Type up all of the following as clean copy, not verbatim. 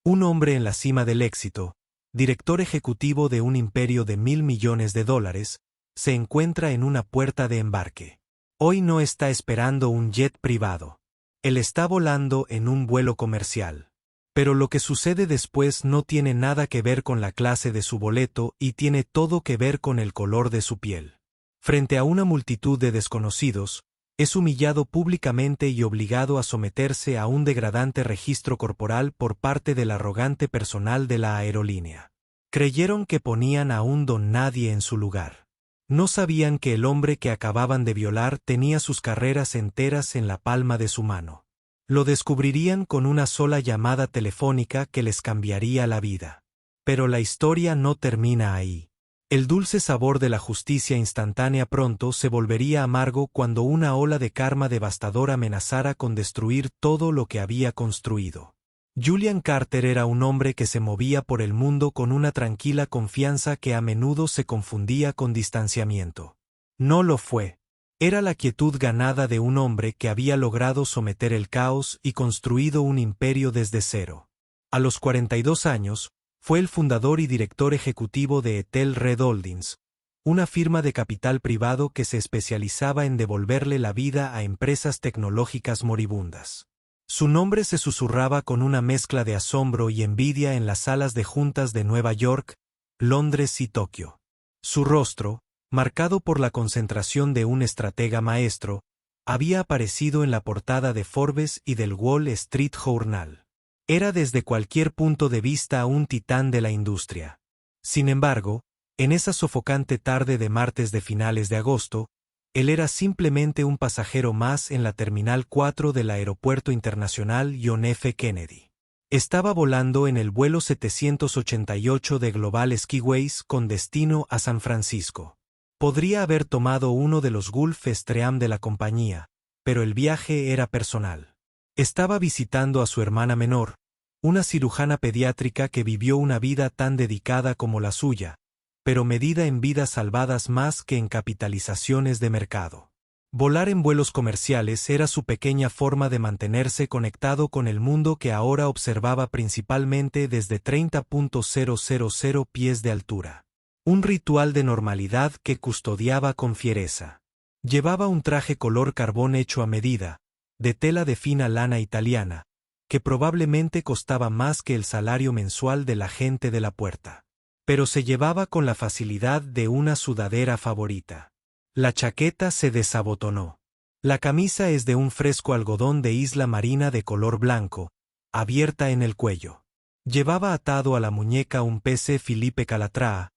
Un hombre en la cima del éxito, director ejecutivo de un imperio de $1.000 millones, se encuentra en una puerta de embarque. Hoy no está esperando un jet privado. Él está volando en un vuelo comercial. Pero lo que sucede después no tiene nada que ver con la clase de su boleto y tiene todo que ver con el color de su piel. Frente a una multitud de desconocidos, es humillado públicamente y obligado a someterse a un degradante registro corporal por parte del arrogante personal de la aerolínea. Creyeron que ponían a un don nadie en su lugar. No sabían que el hombre que acababan de violar tenía sus carreras enteras en la palma de su mano. Lo descubrirían con una sola llamada telefónica que les cambiaría la vida. Pero la historia no termina ahí. El dulce sabor de la justicia instantánea pronto se volvería amargo cuando una ola de karma devastador amenazara con destruir todo lo que había construido. Julian Carter era un hombre que se movía por el mundo con una tranquila confianza que a menudo se confundía con distanciamiento. No lo fue. Era la quietud ganada de un hombre que había logrado someter el caos y construido un imperio desde cero. A los 42 años, fue el fundador y director ejecutivo de Ethel Red Holdings, una firma de capital privado que se especializaba en devolverle la vida a empresas tecnológicas moribundas. Su nombre se susurraba con una mezcla de asombro y envidia en las salas de juntas de Nueva York, Londres y Tokio. Su rostro, marcado por la concentración de un estratega maestro, había aparecido en la portada de Forbes y del Wall Street Journal. Era desde cualquier punto de vista un titán de la industria. Sin embargo, en esa sofocante tarde de martes de finales de agosto, él era simplemente un pasajero más en la Terminal 4 del Aeropuerto Internacional John F. Kennedy. Estaba volando en el vuelo 788 de Global Skiways con destino a San Francisco. Podría haber tomado uno de los Gulf Stream de la compañía, pero el viaje era personal. Estaba visitando a su hermana menor, una cirujana pediátrica que vivió una vida tan dedicada como la suya, pero medida en vidas salvadas más que en capitalizaciones de mercado. Volar en vuelos comerciales era su pequeña forma de mantenerse conectado con el mundo que ahora observaba principalmente desde 30.000 pies de altura. Un ritual de normalidad que custodiaba con fiereza. Llevaba un traje color carbón hecho a medida, de tela de fina lana italiana, que probablemente costaba más que el salario mensual de la gente de la puerta. Pero se llevaba con la facilidad de una sudadera favorita. La chaqueta se desabotonó. La camisa es de un fresco algodón de isla marina de color blanco, abierta en el cuello. Llevaba atado a la muñeca un PC Philippe Calatrava,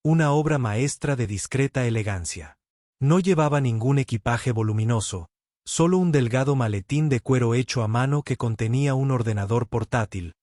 una obra maestra de discreta elegancia. No llevaba ningún equipaje voluminoso, solo un delgado maletín de cuero hecho a mano que contenía un ordenador portátil,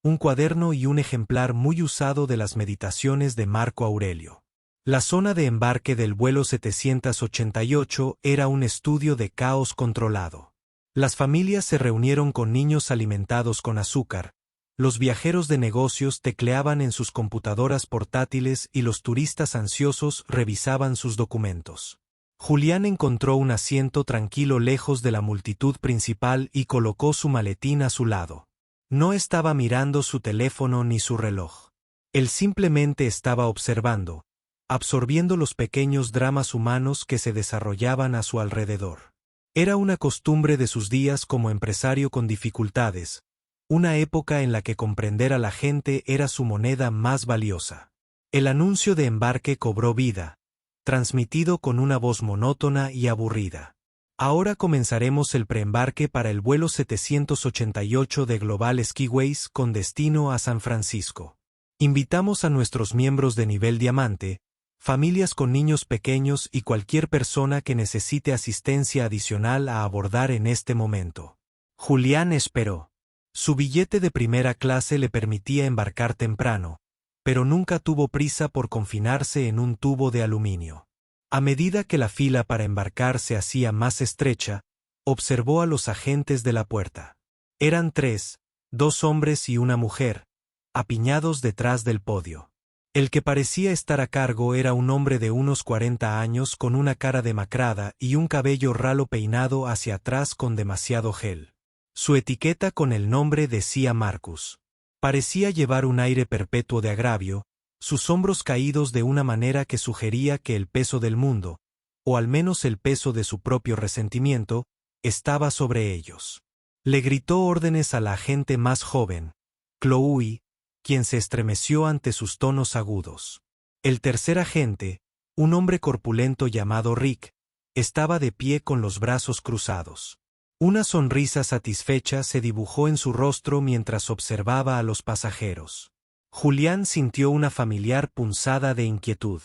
un cuaderno y un ejemplar muy usado de las Meditaciones de Marco Aurelio. La zona de embarque del vuelo 788 era un estudio de caos controlado. Las familias se reunieron con niños alimentados con azúcar, los viajeros de negocios tecleaban en sus computadoras portátiles y los turistas ansiosos revisaban sus documentos. Julián encontró un asiento tranquilo lejos de la multitud principal y colocó su maletín a su lado. No estaba mirando su teléfono ni su reloj. Él simplemente estaba observando, absorbiendo los pequeños dramas humanos que se desarrollaban a su alrededor. Era una costumbre de sus días como empresario con dificultades, una época en la que comprender a la gente era su moneda más valiosa. El anuncio de embarque cobró vida, transmitido con una voz monótona y aburrida. Ahora comenzaremos el preembarque para el vuelo 788 de Global Skiways con destino a San Francisco. Invitamos a nuestros miembros de nivel diamante, familias con niños pequeños y cualquier persona que necesite asistencia adicional a abordar en este momento. Julián esperó. Su billete de primera clase le permitía embarcar temprano, pero nunca tuvo prisa por confinarse en un tubo de aluminio. A medida que la fila para embarcar se hacía más estrecha, observó a los agentes de la puerta. Eran 3, 2 hombres y una mujer, apiñados detrás del podio. El que parecía estar a cargo era un hombre de unos 40 años con una cara demacrada y un cabello ralo peinado hacia atrás con demasiado gel. Su etiqueta con el nombre decía Marcus. Parecía llevar un aire perpetuo de agravio, sus hombros caídos de una manera que sugería que el peso del mundo, o al menos el peso de su propio resentimiento, estaba sobre ellos. Le gritó órdenes a la agente más joven, Chloe, quien se estremeció ante sus tonos agudos. El tercer agente, un hombre corpulento llamado Rick, estaba de pie con los brazos cruzados. Una sonrisa satisfecha se dibujó en su rostro mientras observaba a los pasajeros. Julián sintió una familiar punzada de inquietud.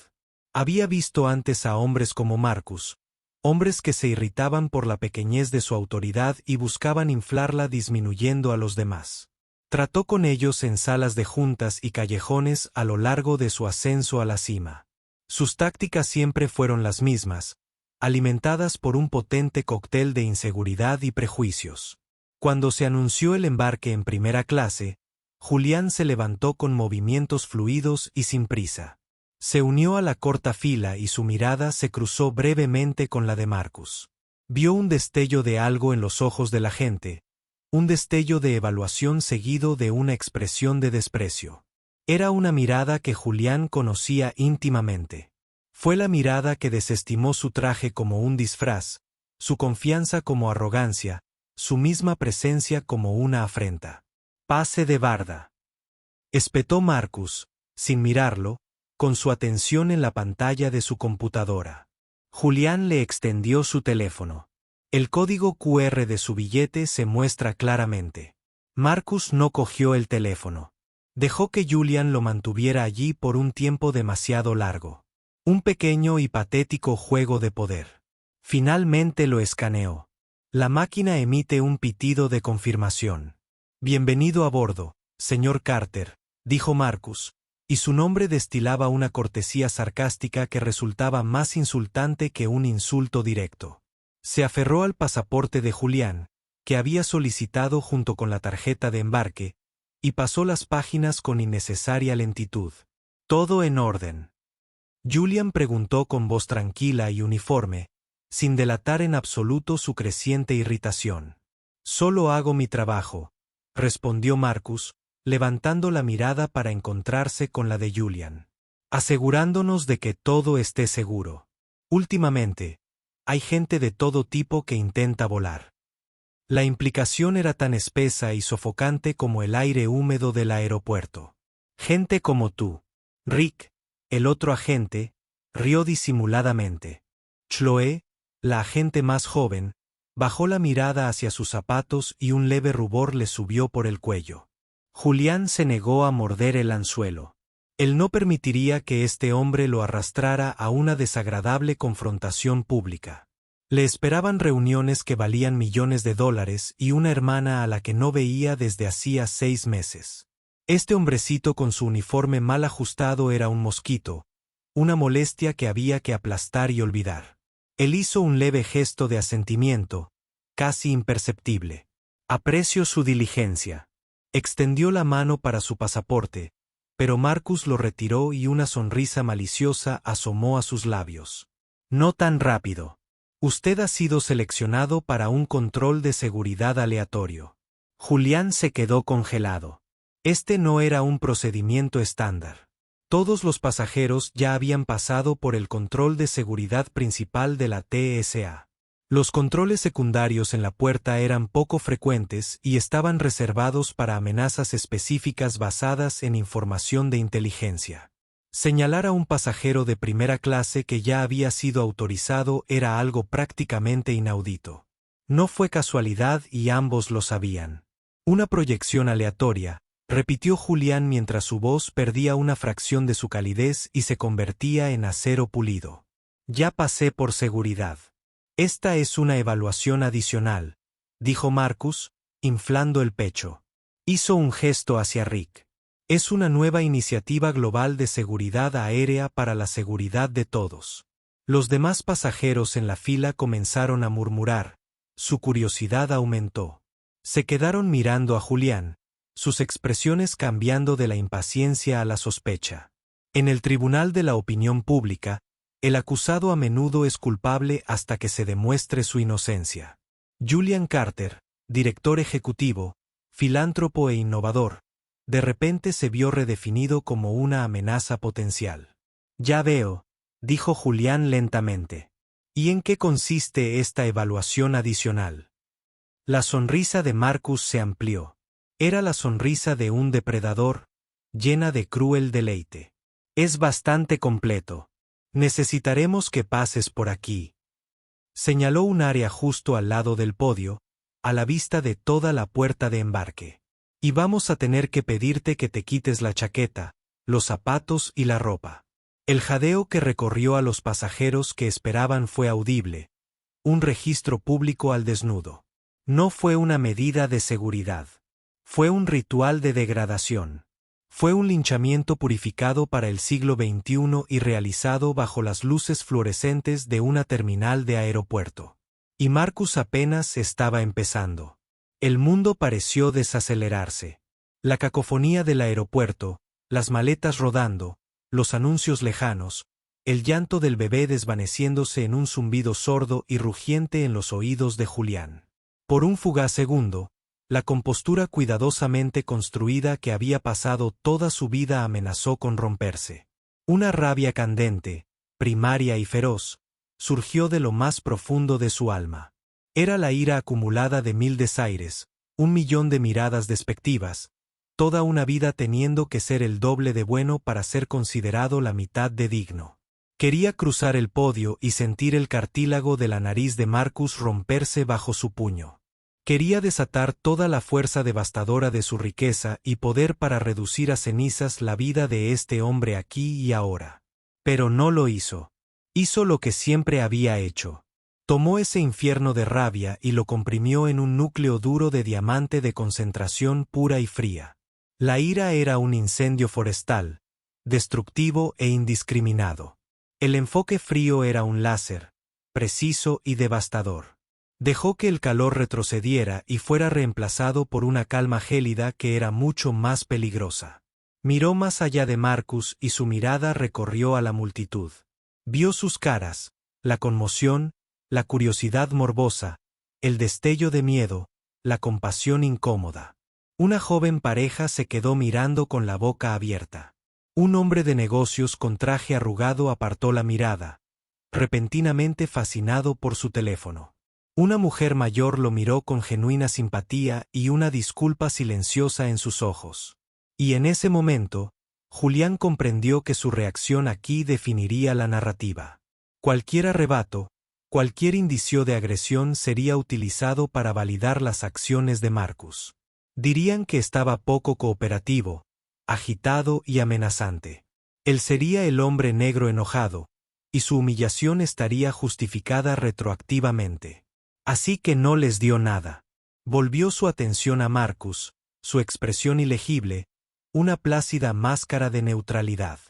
Había visto antes a hombres como Marcus, hombres que se irritaban por la pequeñez de su autoridad y buscaban inflarla disminuyendo a los demás. Trató con ellos en salas de juntas y callejones a lo largo de su ascenso a la cima. Sus tácticas siempre fueron las mismas, alimentadas por un potente cóctel de inseguridad y prejuicios. Cuando se anunció el embarque en primera clase, Julián se levantó con movimientos fluidos y sin prisa. Se unió a la corta fila y su mirada se cruzó brevemente con la de Marcus. Vio un destello de algo en los ojos de la gente, un destello de evaluación seguido de una expresión de desprecio. Era una mirada que Julián conocía íntimamente. Fue la mirada que desestimó su traje como un disfraz, su confianza como arrogancia, su misma presencia como una afrenta. «Pase de barda», espetó Marcus, sin mirarlo, con su atención en la pantalla de su computadora. Julián le extendió su teléfono. El código QR de su billete se muestra claramente. Marcus no cogió el teléfono. Dejó que Julián lo mantuviera allí por un tiempo demasiado largo. Un pequeño y patético juego de poder. Finalmente lo escaneó. La máquina emite un pitido de confirmación. «Bienvenido a bordo, señor Carter», dijo Marcus, y su nombre destilaba una cortesía sarcástica que resultaba más insultante que un insulto directo. Se aferró al pasaporte de Julián, que había solicitado junto con la tarjeta de embarque, y pasó las páginas con innecesaria lentitud. «Todo en orden». Julián preguntó con voz tranquila y uniforme, sin delatar en absoluto su creciente irritación. «Solo hago mi trabajo», respondió Marcus, levantando la mirada para encontrarse con la de Julián. «Asegurándonos de que todo esté seguro. Últimamente, hay gente de todo tipo que intenta volar». La implicación era tan espesa y sofocante como el aire húmedo del aeropuerto. «Gente como tú». Rick, el otro agente, rió disimuladamente. Chloe, la agente más joven, bajó la mirada hacia sus zapatos y un leve rubor le subió por el cuello. Julián se negó a morder el anzuelo. Él no permitiría que este hombre lo arrastrara a una desagradable confrontación pública. Le esperaban reuniones que valían millones de dólares y una hermana a la que no veía desde hacía 6 meses. Este hombrecito con su uniforme mal ajustado era un mosquito, una molestia que había que aplastar y olvidar. Él hizo un leve gesto de asentimiento, casi imperceptible. «Aprecio su diligencia». Extendió la mano para su pasaporte, pero Marcus lo retiró y una sonrisa maliciosa asomó a sus labios. «No tan rápido. Usted ha sido seleccionado para un control de seguridad aleatorio». Julián se quedó congelado. Este no era un procedimiento estándar. Todos los pasajeros ya habían pasado por el control de seguridad principal de la TSA. Los controles secundarios en la puerta eran poco frecuentes y estaban reservados para amenazas específicas basadas en información de inteligencia. Señalar a un pasajero de primera clase que ya había sido autorizado era algo prácticamente inaudito. No fue casualidad y ambos lo sabían. «Una proyección aleatoria», repitió Julián mientras su voz perdía una fracción de su calidez y se convertía en acero pulido. «Ya pasé por seguridad. Esta es una evaluación adicional», dijo Marcus, inflando el pecho. Hizo un gesto hacia Rick. «Es una nueva iniciativa global de seguridad aérea para la seguridad de todos». Los demás pasajeros en la fila comenzaron a murmurar. Su curiosidad aumentó. Se quedaron mirando a Julián, sus expresiones cambiando de la impaciencia a la sospecha. En el tribunal de la opinión pública, el acusado a menudo es culpable hasta que se demuestre su inocencia. Julián Carter, director ejecutivo, filántropo e innovador, De repente se vio redefinido como una amenaza potencial. Ya veo, dijo Julián lentamente. ¿Y en qué consiste esta evaluación adicional? La sonrisa de Marcus se amplió. Era la sonrisa de un depredador, llena de cruel deleite. Es bastante completo. Necesitaremos que pases por aquí. Señaló un área justo al lado del podio, a la vista de toda la puerta de embarque. Y vamos a tener que pedirte que te quites la chaqueta, los zapatos y la ropa. El jadeo que recorrió a los pasajeros que esperaban fue audible. Un registro público al desnudo. No fue una medida de seguridad. Fue un ritual de degradación. Fue un linchamiento purificado para el siglo XXI y realizado bajo las luces fluorescentes de una terminal de aeropuerto. Y Marcus apenas estaba empezando. El mundo pareció desacelerarse. La cacofonía del aeropuerto, las maletas rodando, los anuncios lejanos, el llanto del bebé desvaneciéndose en un zumbido sordo y rugiente en los oídos de Julián. Por un fugaz segundo, la compostura cuidadosamente construida que había pasado toda su vida amenazó con romperse. Una rabia candente, primaria y feroz, surgió de lo más profundo de su alma. Era la ira acumulada de 1000 desaires, 1.000.000 de miradas despectivas, toda una vida teniendo que ser el doble de bueno para ser considerado la mitad de digno. Quería cruzar el podio y sentir el cartílago de la nariz de Marcus romperse bajo su puño. Quería desatar toda la fuerza devastadora de su riqueza y poder para reducir a cenizas la vida de este hombre aquí y ahora. Pero no lo hizo. Hizo lo que siempre había hecho. Tomó ese infierno de rabia y lo comprimió en un núcleo duro de diamante de concentración pura y fría. La ira era un incendio forestal, destructivo e indiscriminado. El enfoque frío era un láser, preciso y devastador. Dejó que el calor retrocediera y fuera reemplazado por una calma gélida que era mucho más peligrosa. Miró más allá de Marcus y su mirada recorrió a la multitud. Vio sus caras, la conmoción, la curiosidad morbosa, el destello de miedo, la compasión incómoda. Una joven pareja se quedó mirando con la boca abierta. Un hombre de negocios con traje arrugado apartó la mirada, repentinamente fascinado por su teléfono. Una mujer mayor lo miró con genuina simpatía y una disculpa silenciosa en sus ojos. Y en ese momento, Julián comprendió que su reacción aquí definiría la narrativa. Cualquier arrebato, cualquier indicio de agresión sería utilizado para validar las acciones de Marcus. Dirían que estaba poco cooperativo, agitado y amenazante. Él sería el hombre negro enojado, y su humillación estaría justificada retroactivamente. Así que no les dio nada. Volvió su atención a Marcus, su expresión ilegible, una plácida máscara de neutralidad.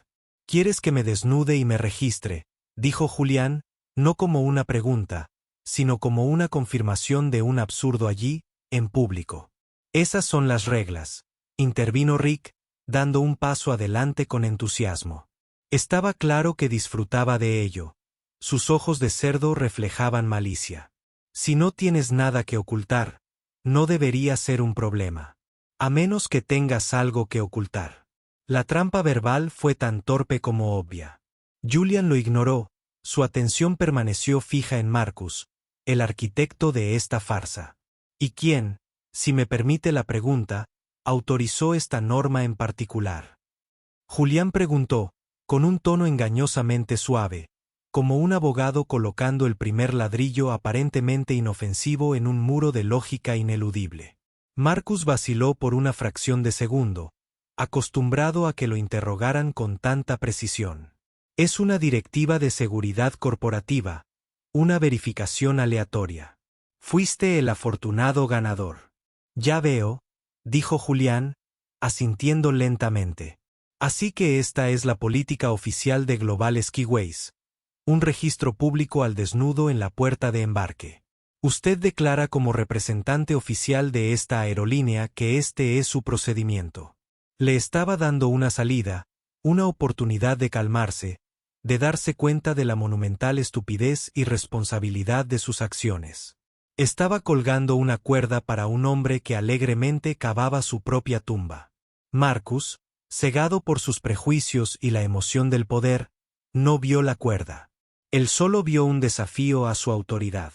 ¿Quieres que me desnude y me registre?, dijo Julián, no como una pregunta, sino como una confirmación de un absurdo allí, en público. Esas son las reglas, intervino Rick, dando un paso adelante con entusiasmo. Estaba claro que disfrutaba de ello. Sus ojos de cerdo reflejaban malicia. Si no tienes nada que ocultar, no debería ser un problema. A menos que tengas algo que ocultar. La trampa verbal fue tan torpe como obvia. Julian lo ignoró, su atención permaneció fija en Marcus, el arquitecto de esta farsa. ¿Y quién, si me permite la pregunta, autorizó esta norma en particular? Julián preguntó, con un tono engañosamente suave, como un abogado colocando el primer ladrillo aparentemente inofensivo en un muro de lógica ineludible. Marcus vaciló por una fracción de segundo, acostumbrado a que lo interrogaran con tanta precisión. Es una directiva de seguridad corporativa, una verificación aleatoria. Fuiste el afortunado ganador. Ya veo, dijo Julián, asintiendo lentamente. Así que esta es la política oficial de Global Skiways. Un registro público al desnudo en la puerta de embarque. Usted declara como representante oficial de esta aerolínea que este es su procedimiento. Le estaba dando una salida, una oportunidad de calmarse, de darse cuenta de la monumental estupidez y responsabilidad de sus acciones. Estaba colgando una cuerda para un hombre que alegremente cavaba su propia tumba. Marcus, cegado por sus prejuicios y la emoción del poder, no vio la cuerda. Él solo vio un desafío a su autoridad.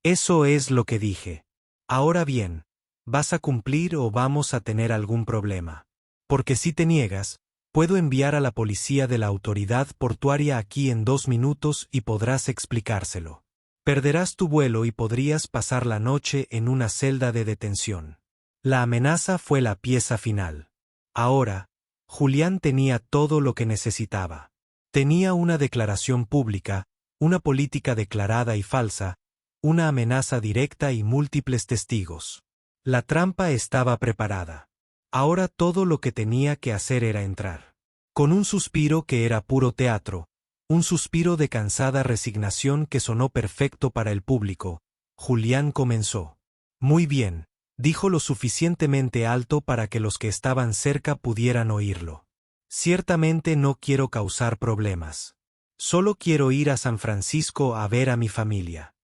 Eso es lo que dije. Ahora bien, ¿vas a cumplir o vamos a tener algún problema? Porque si te niegas, puedo enviar a la policía de la autoridad portuaria aquí en 2 minutos y podrás explicárselo. Perderás tu vuelo y podrías pasar la noche en una celda de detención. La amenaza fue la pieza final. Ahora, Julián tenía todo lo que necesitaba. Tenía una declaración pública, una política declarada y falsa, una amenaza directa y múltiples testigos. La trampa estaba preparada. Ahora todo lo que tenía que hacer era entrar. Con un suspiro que era puro teatro, un suspiro de cansada resignación que sonó perfecto para el público, Julián comenzó. Muy bien, dijo lo suficientemente alto para que los que estaban cerca pudieran oírlo. Ciertamente no quiero causar problemas. Solo quiero ir a San Francisco a ver a mi familia.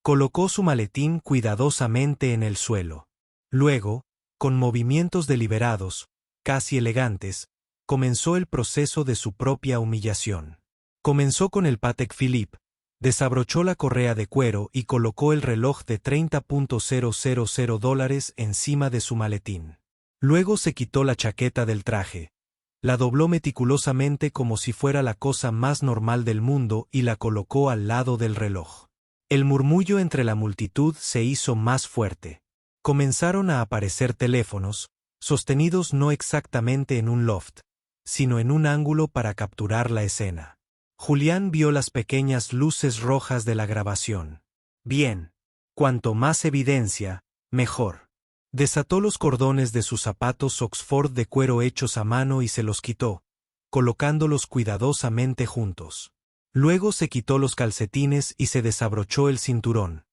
Colocó su maletín cuidadosamente en el suelo. Luego, con movimientos deliberados, casi elegantes, comenzó el proceso de su propia humillación. Comenzó con el Patek Philippe, desabrochó la correa de cuero y colocó el reloj de $30,000 encima de su maletín. Luego se quitó la chaqueta del traje, la dobló meticulosamente como si fuera la cosa más normal del mundo y la colocó al lado del reloj. El murmullo entre la multitud se hizo más fuerte. Comenzaron a aparecer teléfonos, sostenidos no exactamente en un loft, sino en un ángulo para capturar la escena. Julián vio las pequeñas luces rojas de la grabación. Bien. Cuanto más evidencia, mejor. Desató los cordones de sus zapatos Oxford de cuero hechos a mano y se los quitó, colocándolos cuidadosamente juntos. Luego se quitó los calcetines y se desabrochó el cinturón.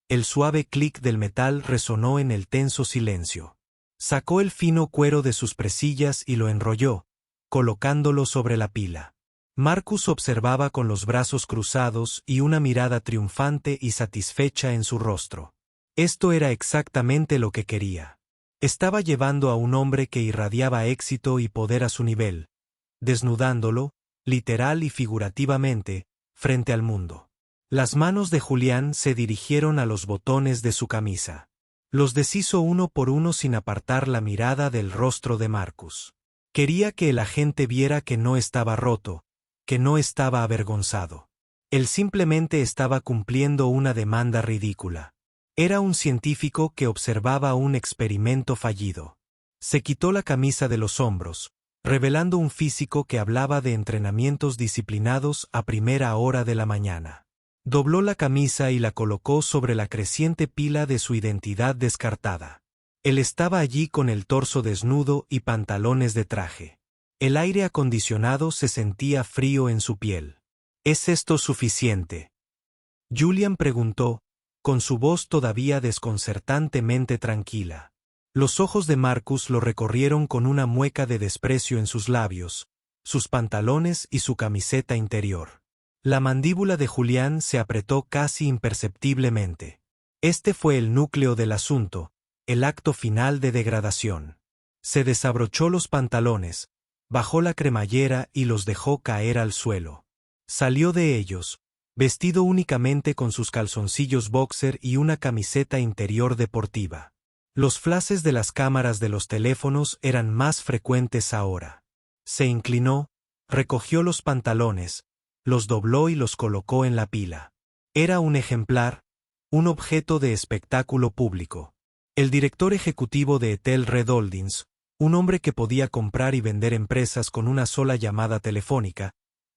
El suave clic del metal resonó en el tenso silencio. Sacó el fino cuero de sus presillas y lo enrolló, colocándolo sobre la pila. Marcus observaba con los brazos cruzados y una mirada triunfante y satisfecha en su rostro. Esto era exactamente lo que quería. Estaba llevando a un hombre que irradiaba éxito y poder a su nivel, desnudándolo, literal y figurativamente, frente al mundo. Las manos de Julián se dirigieron a los botones de su camisa. Los deshizo uno por uno sin apartar la mirada del rostro de Marcus. Quería que el agente viera que no estaba roto, que no estaba avergonzado. Él simplemente estaba cumpliendo una demanda ridícula. Era un científico que observaba un experimento fallido. Se quitó la camisa de los hombros, revelando un físico que hablaba de entrenamientos disciplinados a primera hora de la mañana. Dobló la camisa y la colocó sobre la creciente pila de su identidad descartada. Él estaba allí con el torso desnudo y pantalones de traje. El aire acondicionado se sentía frío en su piel. ¿Es esto suficiente?, Julián preguntó, con su voz todavía desconcertantemente tranquila. Los ojos de Marcus lo recorrieron con una mueca de desprecio en sus labios, sus pantalones y su camiseta interior. La mandíbula de Julián se apretó casi imperceptiblemente. Este fue el núcleo del asunto, el acto final de degradación. Se desabrochó los pantalones, bajó la cremallera y los dejó caer al suelo. Salió de ellos, vestido únicamente con sus calzoncillos boxer y una camiseta interior deportiva. Los flashes de las cámaras de los teléfonos eran más frecuentes ahora. Se inclinó, recogió los pantalones, los dobló y los colocó en la pila. Era un ejemplar, un objeto de espectáculo público. El director ejecutivo de Etelred Holdings, un hombre que podía comprar y vender empresas con una sola llamada telefónica,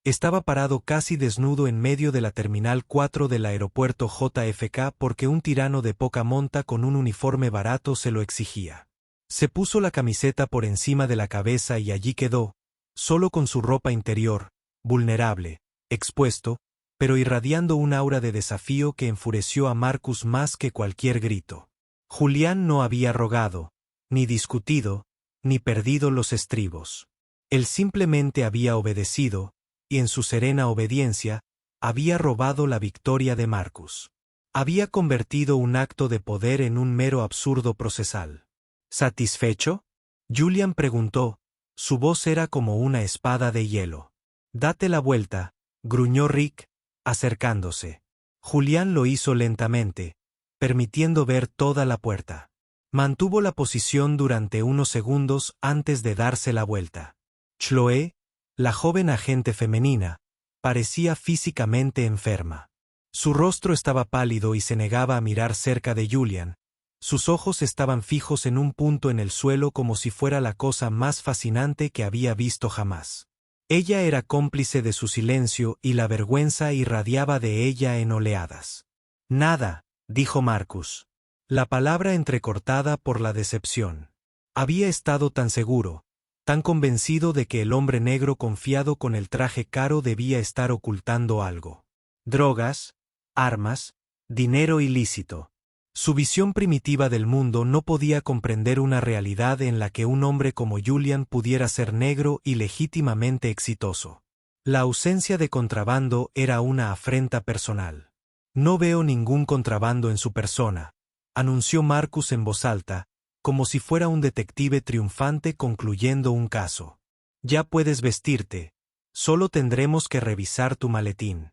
estaba parado casi desnudo en medio de la Terminal 4 del aeropuerto JFK porque un tirano de poca monta con un uniforme barato se lo exigía. Se puso la camiseta por encima de la cabeza y allí quedó, solo con su ropa interior, vulnerable, expuesto, pero irradiando un aura de desafío que enfureció a Marcus más que cualquier grito. Julián no había rogado, ni discutido, ni perdido los estribos. Él simplemente había obedecido, y en su serena obediencia, había robado la victoria de Marcus. Había convertido un acto de poder en un mero absurdo procesal. ¿Satisfecho? Julian preguntó, su voz era como una espada de hielo. Date la vuelta, gruñó Rick, acercándose. Julián lo hizo lentamente, permitiendo ver toda la puerta. Mantuvo la posición durante unos segundos antes de darse la vuelta. Chloe, la joven agente femenina, parecía físicamente enferma. Su rostro estaba pálido y se negaba a mirar cerca de Julian. Sus ojos estaban fijos en un punto en el suelo como si fuera la cosa más fascinante que había visto jamás. Ella era cómplice de su silencio y la vergüenza irradiaba de ella en oleadas. Nada, dijo Marcus. La palabra entrecortada por la decepción. Había estado tan seguro, tan convencido de que el hombre negro confiado con el traje caro debía estar ocultando algo. Drogas, armas, dinero ilícito. Su visión primitiva del mundo no podía comprender una realidad en la que un hombre como Julian pudiera ser negro y legítimamente exitoso. La ausencia de contrabando era una afrenta personal. No veo ningún contrabando en su persona, anunció Marcus en voz alta, como si fuera un detective triunfante concluyendo un caso. Ya puedes vestirte, solo tendremos que revisar tu maletín.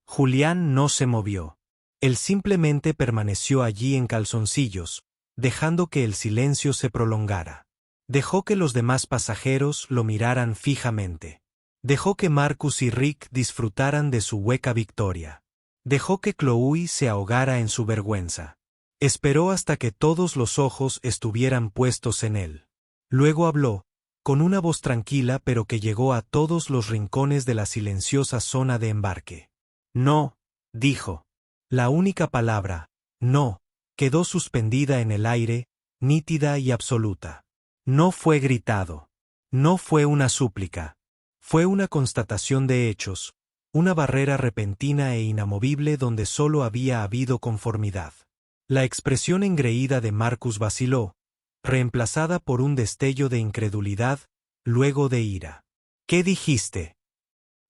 Julián no se movió. Él simplemente permaneció allí en calzoncillos, dejando que el silencio se prolongara. Dejó que los demás pasajeros lo miraran fijamente. Dejó que Marcus y Rick disfrutaran de su hueca victoria. Dejó que Chloe se ahogara en su vergüenza. Esperó hasta que todos los ojos estuvieran puestos en él. Luego habló, con una voz tranquila pero que llegó a todos los rincones de la silenciosa zona de embarque. No, dijo. La única palabra, no, quedó suspendida en el aire, nítida y absoluta. No fue gritado. No fue una súplica. Fue una constatación de hechos, una barrera repentina e inamovible donde solo había habido conformidad. La expresión engreída de Marcus vaciló, reemplazada por un destello de incredulidad, luego de ira. ¿Qué dijiste?,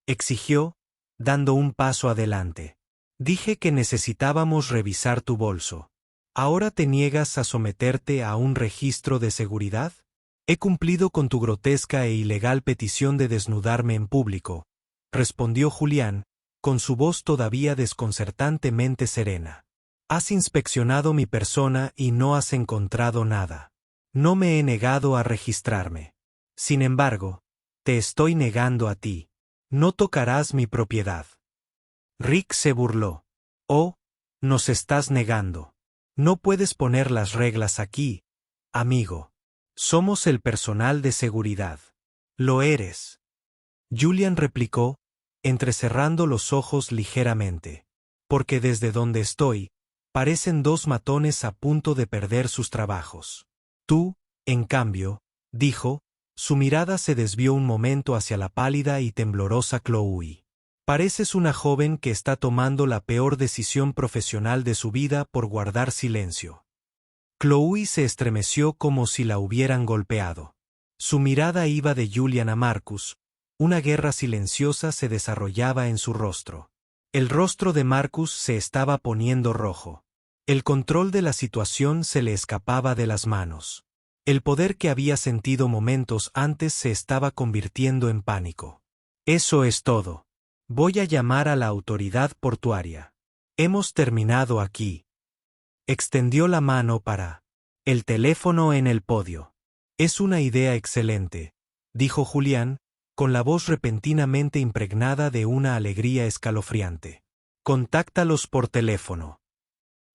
exigió, dando un paso adelante. Dije que necesitábamos revisar tu bolso. ¿Ahora te niegas a someterte a un registro de seguridad? He cumplido con tu grotesca e ilegal petición de desnudarme en público, respondió Julián, con su voz todavía desconcertantemente serena. Has inspeccionado mi persona y no has encontrado nada. No me he negado a registrarme. Sin embargo, te estoy negando a ti. No tocarás mi propiedad. Rick se burló. Oh, nos estás negando. No puedes poner las reglas aquí, amigo. Somos el personal de seguridad. Lo eres. Julian replicó, entrecerrando los ojos ligeramente. Porque desde donde estoy, parecen dos matones a punto de perder sus trabajos. Tú, en cambio, dijo, su mirada se desvió un momento hacia la pálida y temblorosa Chloe. Pareces una joven que está tomando la peor decisión profesional de su vida por guardar silencio. Chloe se estremeció como si la hubieran golpeado. Su mirada iba de Julian a Marcus. Una guerra silenciosa se desarrollaba en su rostro. El rostro de Marcus se estaba poniendo rojo. El control de la situación se le escapaba de las manos. El poder que había sentido momentos antes se estaba convirtiendo en pánico. Eso es todo. Voy a llamar a la autoridad portuaria. Hemos terminado aquí. Extendió la mano para el teléfono en el podio. Es una idea excelente, dijo Julián, con la voz repentinamente impregnada de una alegría escalofriante. Contáctalos por teléfono.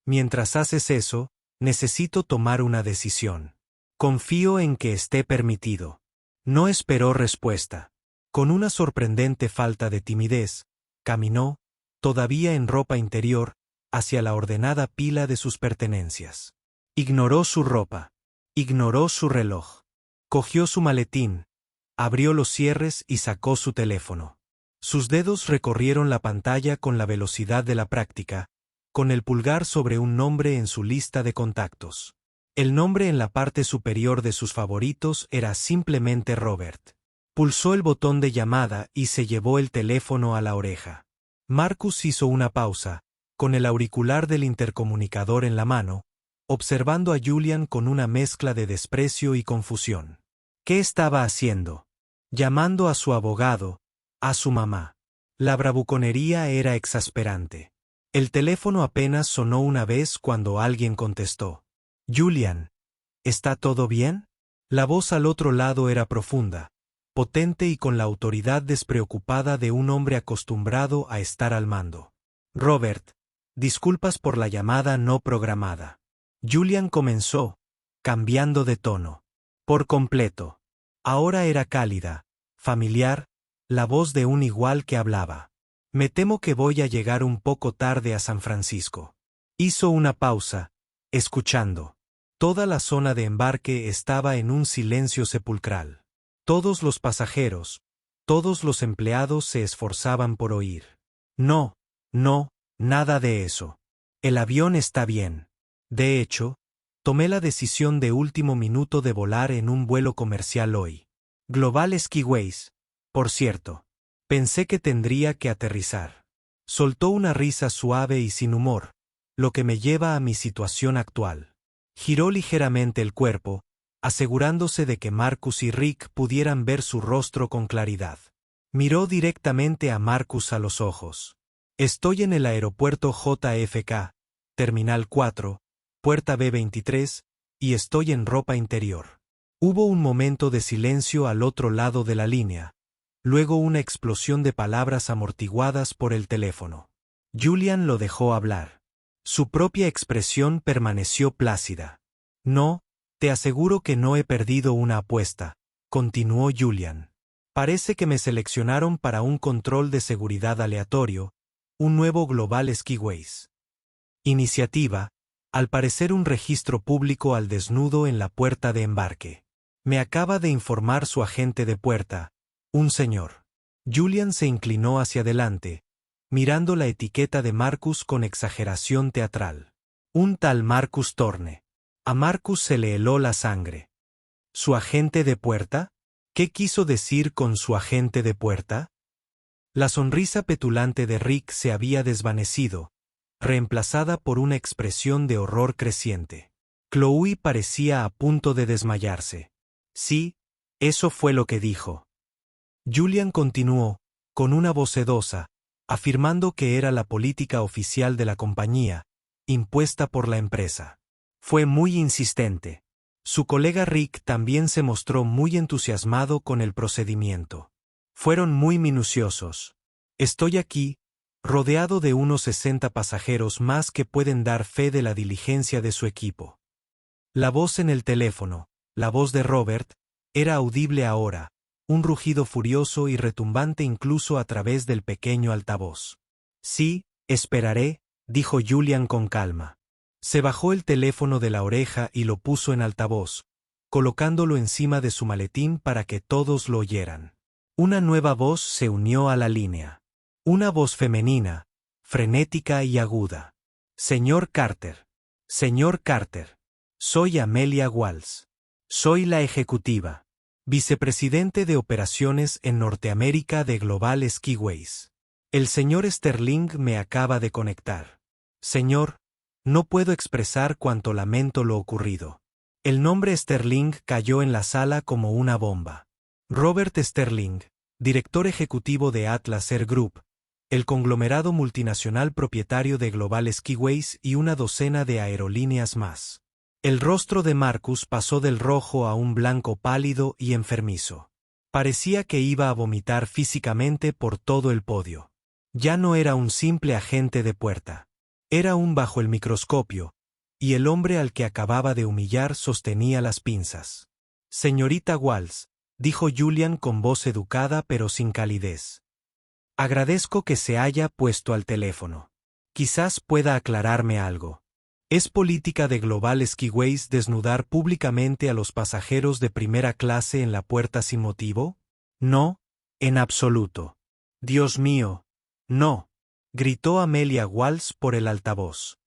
Mientras haces eso, necesito tomar una decisión. Confío en que esté permitido. No esperó respuesta. Con una sorprendente falta de timidez, caminó, todavía en ropa interior, hacia la ordenada pila de sus pertenencias. Ignoró su ropa. Ignoró su reloj. Cogió su maletín, abrió los cierres y sacó su teléfono. Sus dedos recorrieron la pantalla con la velocidad de la práctica, con el pulgar sobre un nombre en su lista de contactos. El nombre en la parte superior de sus favoritos era simplemente Robert. Pulsó el botón de llamada y se llevó el teléfono a la oreja. Marcus hizo una pausa, con el auricular del intercomunicador en la mano, observando a Julian con una mezcla de desprecio y confusión. ¿Qué estaba haciendo? Llamando a su abogado, a su mamá. La bravuconería era exasperante. El teléfono apenas sonó una vez cuando alguien contestó. Julian, ¿está todo bien? La voz al otro lado era profunda, potente y con la autoridad despreocupada de un hombre acostumbrado a estar al mando. Robert, disculpas por la llamada no programada. Julian comenzó, cambiando de tono. Por completo. Ahora era cálida, familiar, la voz de un igual que hablaba. Me temo que voy a llegar un poco tarde a San Francisco. Hizo una pausa, escuchando. Toda la zona de embarque estaba en un silencio sepulcral. Todos los pasajeros, todos los empleados se esforzaban por oír. No, nada de eso. El avión está bien. De hecho, tomé la decisión de último minuto de volar en un vuelo comercial hoy. Global Skiways, por cierto. Pensé que tendría que aterrizar. Soltó una risa suave y sin humor, lo que me lleva a mi situación actual. Giró ligeramente el cuerpo, asegurándose de que Marcus y Rick pudieran ver su rostro con claridad. Miró directamente a Marcus a los ojos. Estoy en el aeropuerto JFK, Terminal 4, Puerta B23, y estoy en ropa interior. Hubo un momento de silencio al otro lado de la línea, luego una explosión de palabras amortiguadas por el teléfono. Julian lo dejó hablar. Su propia expresión permaneció plácida. No, te aseguro que no he perdido una apuesta, continuó Julian. Parece que me seleccionaron para un control de seguridad aleatorio, un nuevo Global Skiways. Iniciativa, al parecer un registro público al desnudo en la puerta de embarque. Me acaba de informar su agente de puerta, un señor. Julian se inclinó hacia adelante, mirando la etiqueta de Marcus con exageración teatral. Un tal Marcus Thorne. A Marcus se le heló la sangre. ¿Su agente de puerta? ¿Qué quiso decir con su agente de puerta? La sonrisa petulante de Rick se había desvanecido, reemplazada por una expresión de horror creciente. Chloe parecía a punto de desmayarse. Sí, eso fue lo que dijo. Julian continuó, con una voz sedosa, afirmando que era la política oficial de la compañía, impuesta por la empresa. Fue muy insistente. Su colega Rick también se mostró muy entusiasmado con el procedimiento. Fueron muy minuciosos. Estoy aquí, rodeado de unos 60 pasajeros más que pueden dar fe de la diligencia de su equipo. La voz en el teléfono, la voz de Robert, era audible ahora, un rugido furioso y retumbante incluso a través del pequeño altavoz. Sí, esperaré, dijo Julian con calma. Se bajó el teléfono de la oreja y lo puso en altavoz, colocándolo encima de su maletín para que todos lo oyeran. Una nueva voz se unió a la línea. Una voz femenina, frenética y aguda. Señor Carter. Señor Carter. Soy Amelia Walsh. Soy la ejecutiva. Vicepresidente de operaciones en Norteamérica de Global Skiways. El señor Sterling me acaba de conectar. Señor, no puedo expresar cuánto lamento lo ocurrido. El nombre Sterling cayó en la sala como una bomba. Robert Sterling, director ejecutivo de Atlas Air Group, el conglomerado multinacional propietario de Global Skiways y una docena de aerolíneas más. El rostro de Marcus pasó del rojo a un blanco pálido y enfermizo. Parecía que iba a vomitar físicamente por todo el podio. Ya no era un simple agente de puerta. Era un bajo el microscopio, y el hombre al que acababa de humillar sostenía las pinzas. Señorita Walsh, dijo Julian con voz educada pero sin calidez. Agradezco que se haya puesto al teléfono. Quizás pueda aclararme algo. ¿Es política de Global Skiways desnudar públicamente a los pasajeros de primera clase en la puerta sin motivo? No, en absoluto. Dios mío, no, gritó Amelia Walsh por el altavoz.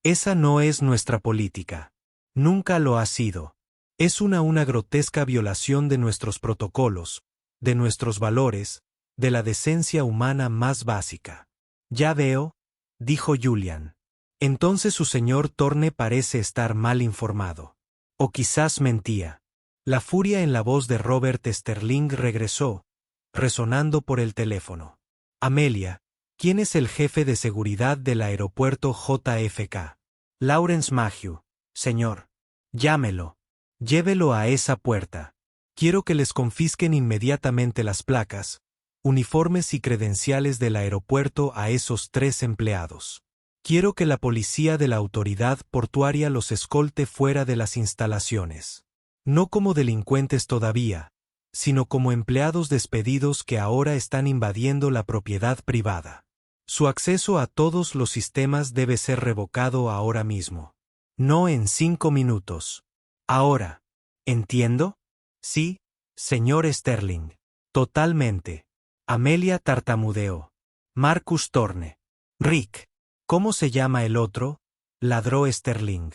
Esa no es nuestra política. Nunca lo ha sido. Es una grotesca violación de nuestros protocolos, de nuestros valores, de la decencia humana más básica. Ya veo, dijo Julian. Entonces su señor Thorne parece estar mal informado. O quizás mentía. La furia en la voz de Robert Sterling regresó, resonando por el teléfono. Amelia, ¿quién es el jefe de seguridad del aeropuerto JFK? Lawrence Mayhew, señor. Llámelo. Llévelo a esa puerta. Quiero que les confisquen inmediatamente las placas, uniformes y credenciales del aeropuerto a esos 3 empleados. Quiero que la policía de la autoridad portuaria los escolte fuera de las instalaciones. No como delincuentes todavía, sino como empleados despedidos que ahora están invadiendo la propiedad privada. Su acceso a todos los sistemas debe ser revocado ahora mismo. No en 5 minutos. Ahora. ¿Entiendo? Sí, señor Sterling. Totalmente. Amelia tartamudeó. Marcus Thorne. Rick. ¿Cómo se llama el otro? Ladró Sterling.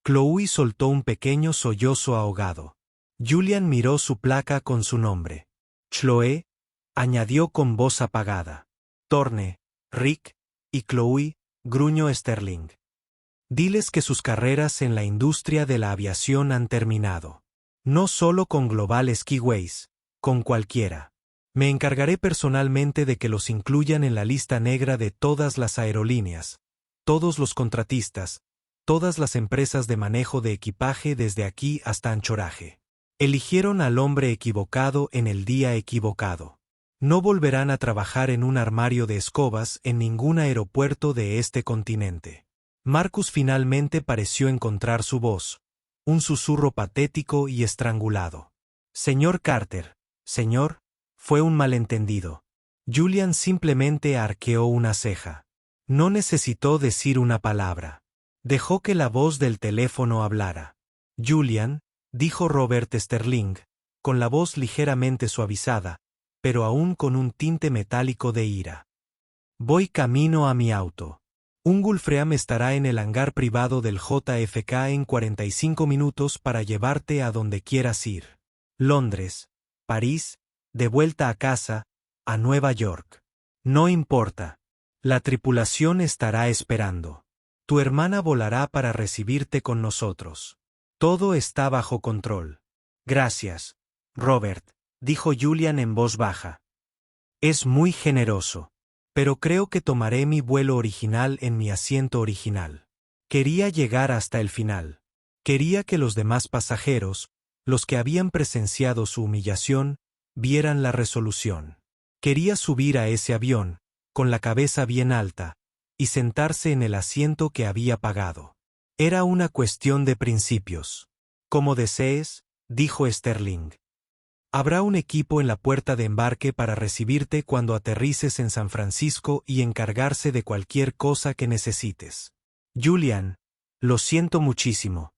Chloe soltó un pequeño sollozo ahogado. Julian miró su placa con su nombre. Chloe, añadió con voz apagada. Thorne, Rick y Chloe, gruñó Sterling. Diles que sus carreras en la industria de la aviación han terminado. No solo con Global Skiways, con cualquiera. Me encargaré personalmente de que los incluyan en la lista negra de todas las aerolíneas, todos los contratistas, todas las empresas de manejo de equipaje desde aquí hasta Anchorage. Eligieron al hombre equivocado en el día equivocado. No volverán a trabajar en un armario de escobas en ningún aeropuerto de este continente. Marcus finalmente pareció encontrar su voz, un susurro patético y estrangulado. Señor Carter, señor, fue un malentendido. Julian simplemente arqueó una ceja. No necesitó decir una palabra. Dejó que la voz del teléfono hablara. Julian, dijo Robert Sterling, con la voz ligeramente suavizada, pero aún con un tinte metálico de ira. Voy camino a mi auto. Un Gulfstream estará en el hangar privado del JFK en 45 minutos para llevarte a donde quieras ir. Londres, París, de vuelta a casa, a Nueva York. No importa. La tripulación estará esperando. Tu hermana volará para recibirte con nosotros. Todo está bajo control. Gracias, Robert, dijo Julian en voz baja. Es muy generoso. Pero creo que tomaré mi vuelo original en mi asiento original. Quería llegar hasta el final. Quería que los demás pasajeros, los que habían presenciado su humillación, vieran la resolución. Quería subir a ese avión, con la cabeza bien alta, y sentarse en el asiento que había pagado. Era una cuestión de principios. Como desees, dijo Sterling. Habrá un equipo en la puerta de embarque para recibirte cuando aterrices en San Francisco y encargarse de cualquier cosa que necesites. Julian, lo siento muchísimo.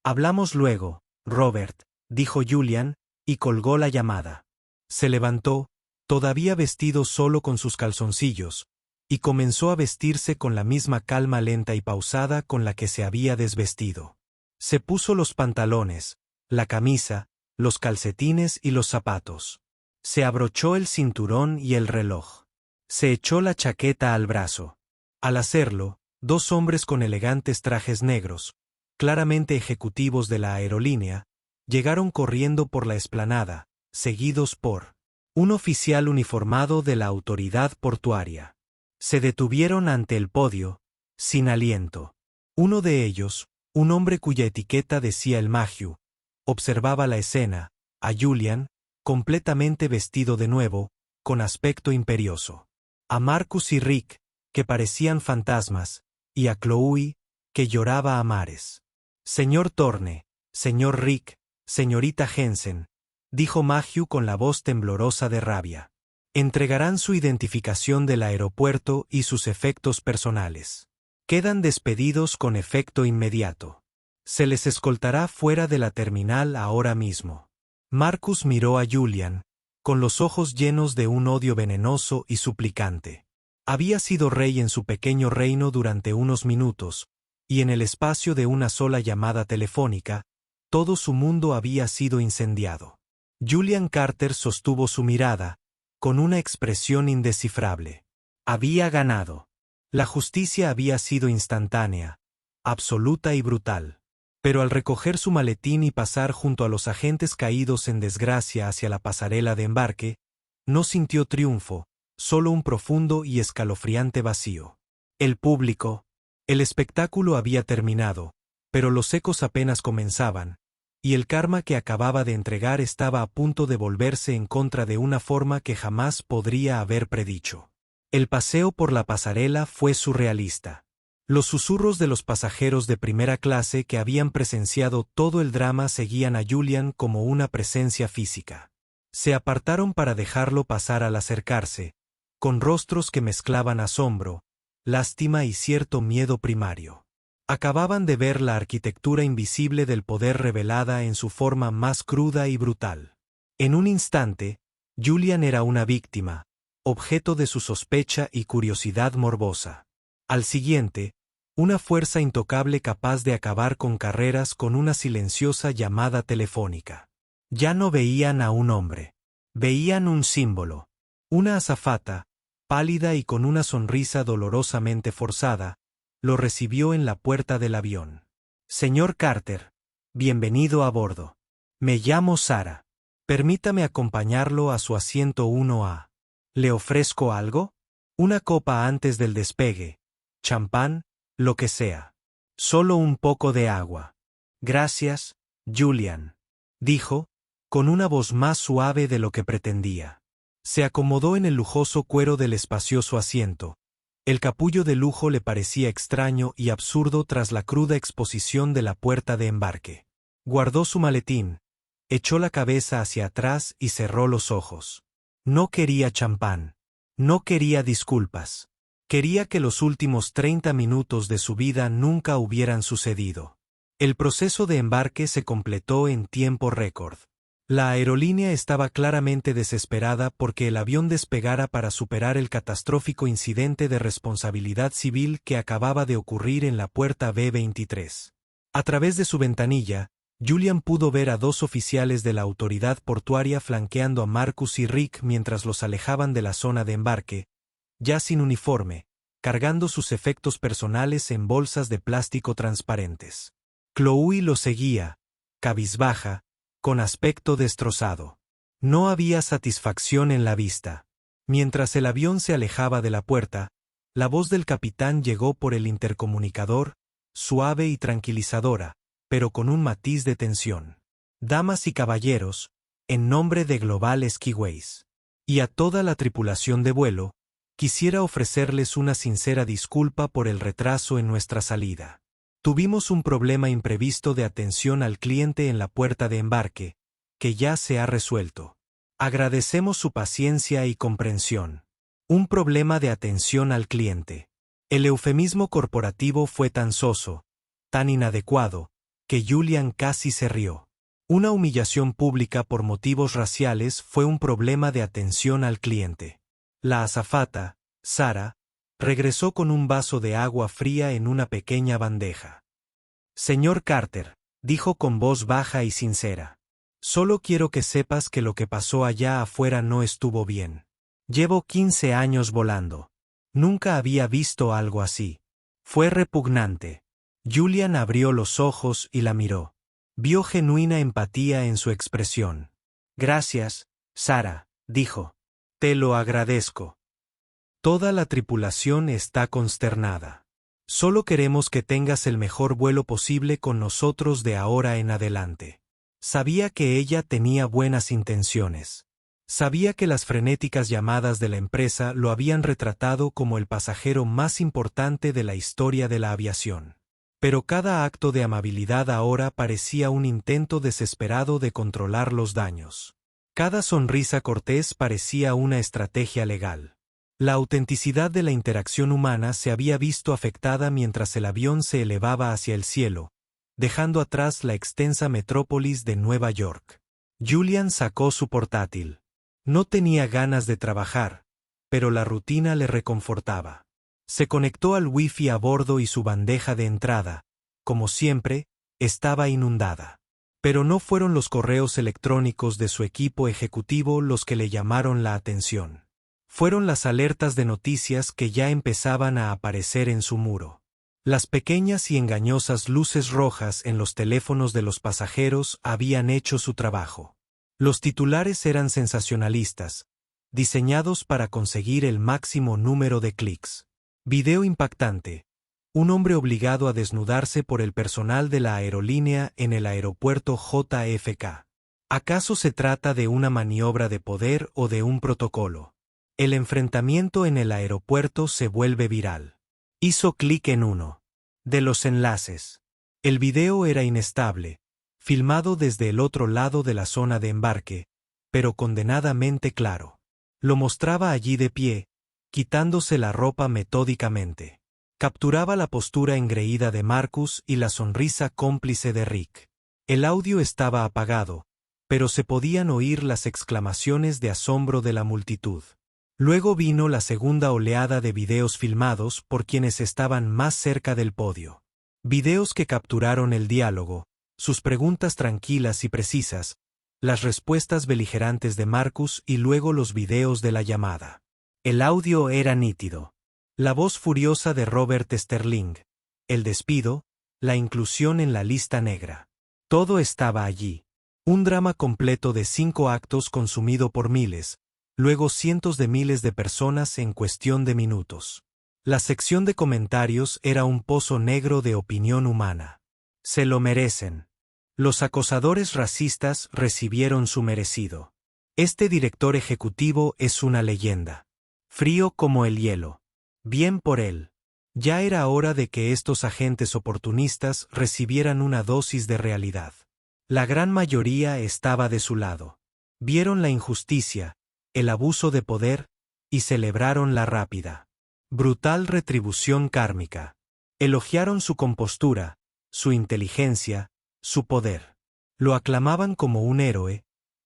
Hablamos luego, Robert, dijo Julian, y colgó la llamada. Se levantó, todavía vestido solo con sus calzoncillos, y comenzó a vestirse con la misma calma lenta y pausada con la que se había desvestido. Se puso los pantalones, la camisa, los calcetines y los zapatos. Se abrochó el cinturón y el reloj. Se echó la chaqueta al brazo. Al hacerlo, 2 hombres con elegantes trajes negros, claramente ejecutivos de la aerolínea, llegaron corriendo por la explanada, seguidos por un oficial uniformado de la autoridad portuaria. Se detuvieron ante el podio, sin aliento. Uno de ellos, un hombre cuya etiqueta decía el Mayhew, observaba la escena, a Julian, completamente vestido de nuevo, con aspecto imperioso. A Marcus y Rick, que parecían fantasmas, y a Chloe, que lloraba a mares. Señor Thorne, señor Rick, señorita Jensen, dijo Mayhew con la voz temblorosa de rabia. Entregarán su identificación del aeropuerto y sus efectos personales. Quedan despedidos con efecto inmediato. Se les escoltará fuera de la terminal ahora mismo. Marcus miró a Julian, con los ojos llenos de un odio venenoso y suplicante. Había sido rey en su pequeño reino durante unos minutos, y en el espacio de una sola llamada telefónica, todo su mundo había sido incendiado. Julian Carter sostuvo su mirada, con una expresión indescifrable. Había ganado. La justicia había sido instantánea, absoluta y brutal. Pero al recoger su maletín y pasar junto a los agentes caídos en desgracia hacia la pasarela de embarque, no sintió triunfo, solo un profundo y escalofriante vacío. El público. El espectáculo había terminado, pero los ecos apenas comenzaban, y el karma que acababa de entregar estaba a punto de volverse en contra de una forma que jamás podría haber predicho. El paseo por la pasarela fue surrealista. Los susurros de los pasajeros de primera clase que habían presenciado todo el drama seguían a Julian como una presencia física. Se apartaron para dejarlo pasar al acercarse, con rostros que mezclaban asombro, lástima y cierto miedo primario. Acababan de ver la arquitectura invisible del poder revelada en su forma más cruda y brutal. En un instante, Julian era una víctima, objeto de su sospecha y curiosidad morbosa. Al siguiente, una fuerza intocable capaz de acabar con carreras con una silenciosa llamada telefónica. Ya no veían a un hombre. Veían un símbolo. Una azafata, pálida y con una sonrisa dolorosamente forzada, lo recibió en la puerta del avión. Señor Carter, bienvenido a bordo. Me llamo Sara. Permítame acompañarlo a su asiento 1A. ¿Le ofrezco algo? Una copa antes del despegue. Champán, lo que sea. Solo un poco de agua. Gracias, Julian, dijo, con una voz más suave de lo que pretendía. Se acomodó en el lujoso cuero del espacioso asiento. El capullo de lujo le parecía extraño y absurdo tras la cruda exposición de la puerta de embarque. Guardó su maletín, echó la cabeza hacia atrás y cerró los ojos. No quería champán. No quería disculpas. Quería que los últimos 30 minutos de su vida nunca hubieran sucedido. El proceso de embarque se completó en tiempo récord. La aerolínea estaba claramente desesperada porque el avión despegara para superar el catastrófico incidente de responsabilidad civil que acababa de ocurrir en la puerta B-23. A través de su ventanilla, Julian pudo ver a dos oficiales de la autoridad portuaria flanqueando a Marcus y Rick mientras los alejaban de la zona de embarque, ya sin uniforme, cargando sus efectos personales en bolsas de plástico transparentes. Chloe lo seguía, cabizbaja, con aspecto destrozado. No había satisfacción en la vista. Mientras el avión se alejaba de la puerta, la voz del capitán llegó por el intercomunicador, suave y tranquilizadora, pero con un matiz de tensión. Damas y caballeros, en nombre de Global Skiways y a toda la tripulación de vuelo, quisiera ofrecerles una sincera disculpa por el retraso en nuestra salida. Tuvimos un problema imprevisto de atención al cliente en la puerta de embarque, que ya se ha resuelto. Agradecemos su paciencia y comprensión. Un problema de atención al cliente. El eufemismo corporativo fue tan soso, tan inadecuado, que Julian casi se rió. Una humillación pública por motivos raciales fue un problema de atención al cliente. La azafata, Sara, regresó con un vaso de agua fría en una pequeña bandeja. Señor Carter, dijo con voz baja y sincera. Solo quiero que sepas que lo que pasó allá afuera no estuvo bien. Llevo 15 años volando. Nunca había visto algo así. Fue repugnante. Julian abrió los ojos y la miró. Vio genuina empatía en su expresión. Gracias, Sara, dijo. Te lo agradezco. Toda la tripulación está consternada. Solo queremos que tengas el mejor vuelo posible con nosotros de ahora en adelante. Sabía que ella tenía buenas intenciones. Sabía que las frenéticas llamadas de la empresa lo habían retratado como el pasajero más importante de la historia de la aviación. Pero cada acto de amabilidad ahora parecía un intento desesperado de controlar los daños. Cada sonrisa cortés parecía una estrategia legal. La autenticidad de la interacción humana se había visto afectada mientras el avión se elevaba hacia el cielo, dejando atrás la extensa metrópolis de Nueva York. Julian sacó su portátil. No tenía ganas de trabajar, pero la rutina le reconfortaba. Se conectó al wifi a bordo y su bandeja de entrada, como siempre, estaba inundada. Pero no fueron los correos electrónicos de su equipo ejecutivo los que le llamaron la atención. Fueron las alertas de noticias que ya empezaban a aparecer en su muro. Las pequeñas y engañosas luces rojas en los teléfonos de los pasajeros habían hecho su trabajo. Los titulares eran sensacionalistas, diseñados para conseguir el máximo número de clics. Video impactante. Un hombre obligado a desnudarse por el personal de la aerolínea en el aeropuerto JFK. ¿Acaso se trata de una maniobra de poder o de un protocolo? El enfrentamiento en el aeropuerto se vuelve viral. Hizo clic en uno de los enlaces. El video era inestable, filmado desde el otro lado de la zona de embarque, pero condenadamente claro. Lo mostraba allí de pie, quitándose la ropa metódicamente. Capturaba la postura engreída de Marcus y la sonrisa cómplice de Rick. El audio estaba apagado, pero se podían oír las exclamaciones de asombro de la multitud. Luego vino la segunda oleada de videos filmados por quienes estaban más cerca del podio. Videos que capturaron el diálogo, sus preguntas tranquilas y precisas, las respuestas beligerantes de Marcus y luego los videos de la llamada. El audio era nítido. La voz furiosa de Robert Sterling, el despido, la inclusión en la lista negra. Todo estaba allí. Un drama completo de 5 actos consumido por miles, luego cientos de miles de personas en cuestión de minutos. La sección de comentarios era un pozo negro de opinión humana. Se lo merecen. Los acosadores racistas recibieron su merecido. Este director ejecutivo es una leyenda. Frío como el hielo. Bien por él. Ya era hora de que estos agentes oportunistas recibieran una dosis de realidad. La gran mayoría estaba de su lado. Vieron la injusticia, el abuso de poder, y celebraron la rápida, brutal retribución kármica. Elogiaron su compostura, su inteligencia, su poder. Lo aclamaban como un héroe,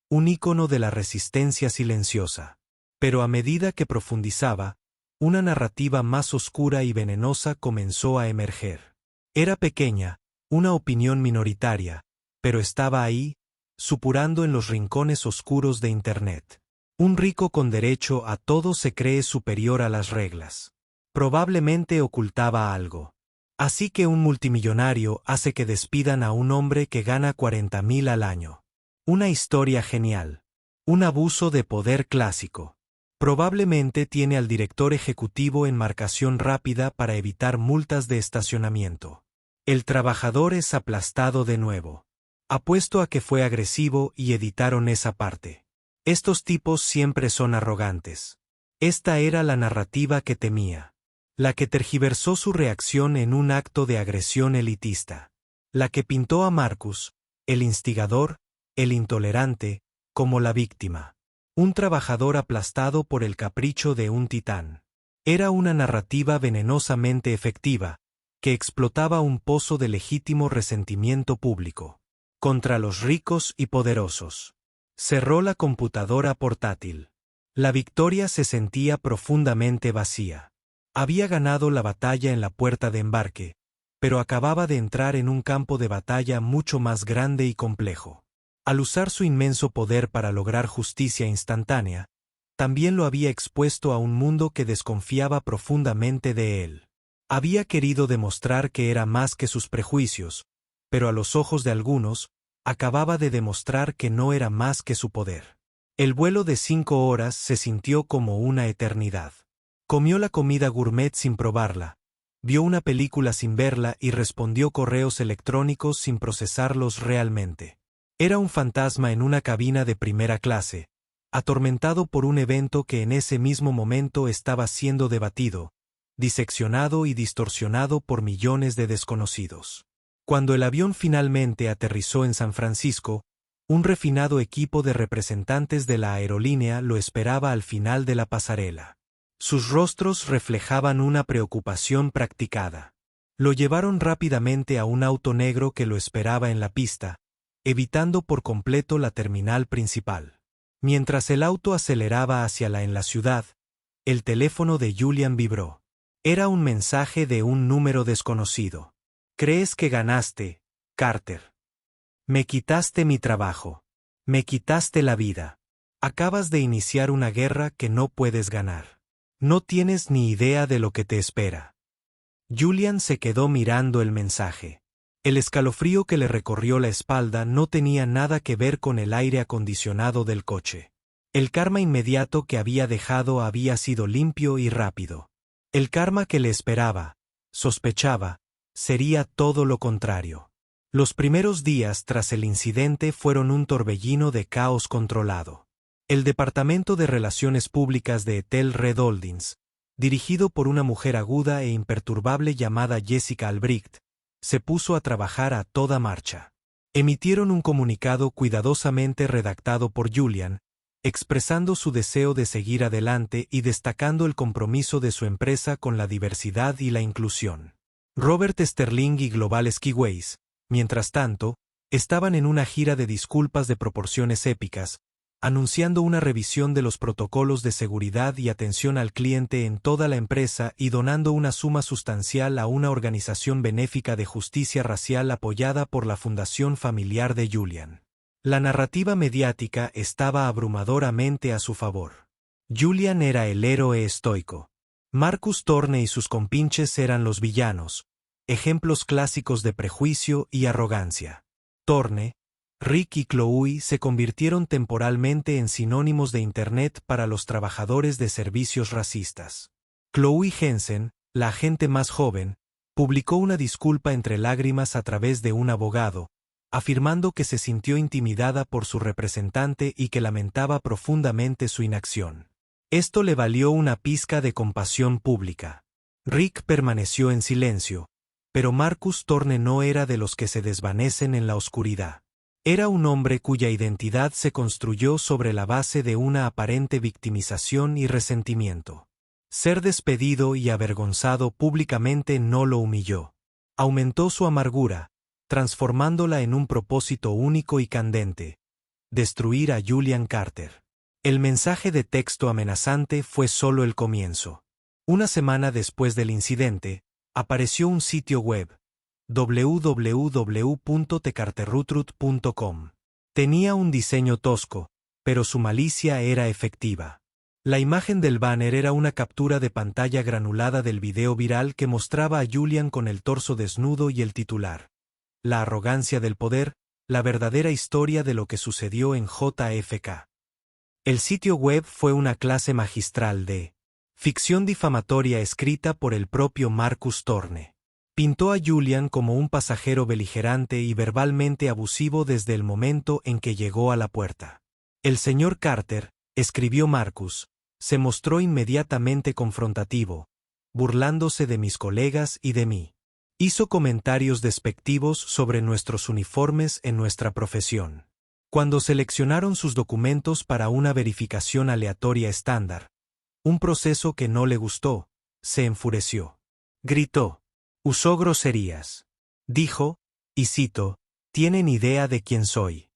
un ícono de la resistencia silenciosa. Pero a medida que profundizaba, una narrativa más oscura y venenosa comenzó a emerger. Era pequeña, una opinión minoritaria, pero estaba ahí, supurando en los rincones oscuros de Internet. Un rico con derecho a todo se cree superior a las reglas. Probablemente ocultaba algo. Así que un multimillonario hace que despidan a un hombre que gana 40.000 al año. Una historia genial. Un abuso de poder clásico. Probablemente tiene al director ejecutivo en marcación rápida para evitar multas de estacionamiento. El trabajador es aplastado de nuevo. Apuesto a que fue agresivo y editaron esa parte. Estos tipos siempre son arrogantes. Esta era la narrativa que temía. La que tergiversó su reacción en un acto de agresión elitista. La que pintó a Marcus, el instigador, el intolerante, como la víctima. Un trabajador aplastado por el capricho de un titán. Era una narrativa venenosamente efectiva, que explotaba un pozo de legítimo resentimiento público. Contra los ricos y poderosos. Cerró la computadora portátil. La victoria se sentía profundamente vacía. Había ganado la batalla en la puerta de embarque, pero acababa de entrar en un campo de batalla mucho más grande y complejo. Al usar su inmenso poder para lograr justicia instantánea, también lo había expuesto a un mundo que desconfiaba profundamente de él. Había querido demostrar que era más que sus prejuicios, pero a los ojos de algunos, acababa de demostrar que no era más que su poder. El vuelo de 5 horas se sintió como una eternidad. Comió la comida gourmet sin probarla, vio una película sin verla y respondió correos electrónicos sin procesarlos realmente. Era un fantasma en una cabina de primera clase, atormentado por un evento que en ese mismo momento estaba siendo debatido, diseccionado y distorsionado por millones de desconocidos. Cuando el avión finalmente aterrizó en San Francisco, un refinado equipo de representantes de la aerolínea lo esperaba al final de la pasarela. Sus rostros reflejaban una preocupación practicada. Lo llevaron rápidamente a un auto negro que lo esperaba en la pista, evitando por completo la terminal principal. Mientras el auto aceleraba hacia la ciudad, el teléfono de Julian vibró. Era un mensaje de un número desconocido. ¿Crees que ganaste, Carter? Me quitaste mi trabajo. Me quitaste la vida. Acabas de iniciar una guerra que no puedes ganar. No tienes ni idea de lo que te espera. Julian se quedó mirando el mensaje. El escalofrío que le recorrió la espalda no tenía nada que ver con el aire acondicionado del coche. El karma inmediato que había dejado había sido limpio y rápido. El karma que le esperaba, sospechaba, sería todo lo contrario. Los primeros días tras el incidente fueron un torbellino de caos controlado. El Departamento de Relaciones Públicas de Ethel Red Holdings, dirigido por una mujer aguda e imperturbable llamada Jessica Albrecht, se puso a trabajar a toda marcha. Emitieron un comunicado cuidadosamente redactado por Julian, expresando su deseo de seguir adelante y destacando el compromiso de su empresa con la diversidad y la inclusión. Robert Sterling y Global Skiways, mientras tanto, estaban en una gira de disculpas de proporciones épicas, anunciando una revisión de los protocolos de seguridad y atención al cliente en toda la empresa y donando una suma sustancial a una organización benéfica de justicia racial apoyada por la Fundación Familiar de Julian. La narrativa mediática estaba abrumadoramente a su favor. Julian era el héroe estoico. Marcus Thorne y sus compinches eran los villanos, ejemplos clásicos de prejuicio y arrogancia. Thorne, Rick y Chloe se convirtieron temporalmente en sinónimos de Internet para los trabajadores de servicios racistas. Chloe Jensen, la agente más joven, publicó una disculpa entre lágrimas a través de un abogado, afirmando que se sintió intimidada por su representante y que lamentaba profundamente su inacción. Esto le valió una pizca de compasión pública. Rick permaneció en silencio, pero Marcus Thorne no era de los que se desvanecen en la oscuridad. Era un hombre cuya identidad se construyó sobre la base de una aparente victimización y resentimiento. Ser despedido y avergonzado públicamente no lo humilló. Aumentó su amargura, transformándola en un propósito único y candente: destruir a Julian Carter. El mensaje de texto amenazante fue solo el comienzo. Una semana después del incidente, apareció un sitio web, www.thecarterroutroute.com. Tenía un diseño tosco, pero su malicia era efectiva. La imagen del banner era una captura de pantalla granulada del video viral que mostraba a Julian con el torso desnudo y el titular: La arrogancia del poder, la verdadera historia de lo que sucedió en JFK. El sitio web fue una clase magistral de ficción difamatoria escrita por el propio Marcus Thorne. Pintó a Julian como un pasajero beligerante y verbalmente abusivo desde el momento en que llegó a la puerta. El señor Carter, escribió Marcus, se mostró inmediatamente confrontativo, burlándose de mis colegas y de mí. Hizo comentarios despectivos sobre nuestros uniformes en nuestra profesión. Cuando seleccionaron sus documentos para una verificación aleatoria estándar, un proceso que no le gustó, se enfureció. Gritó. Usó groserías. Dijo, y cito, «¿Tienen idea de quién soy?».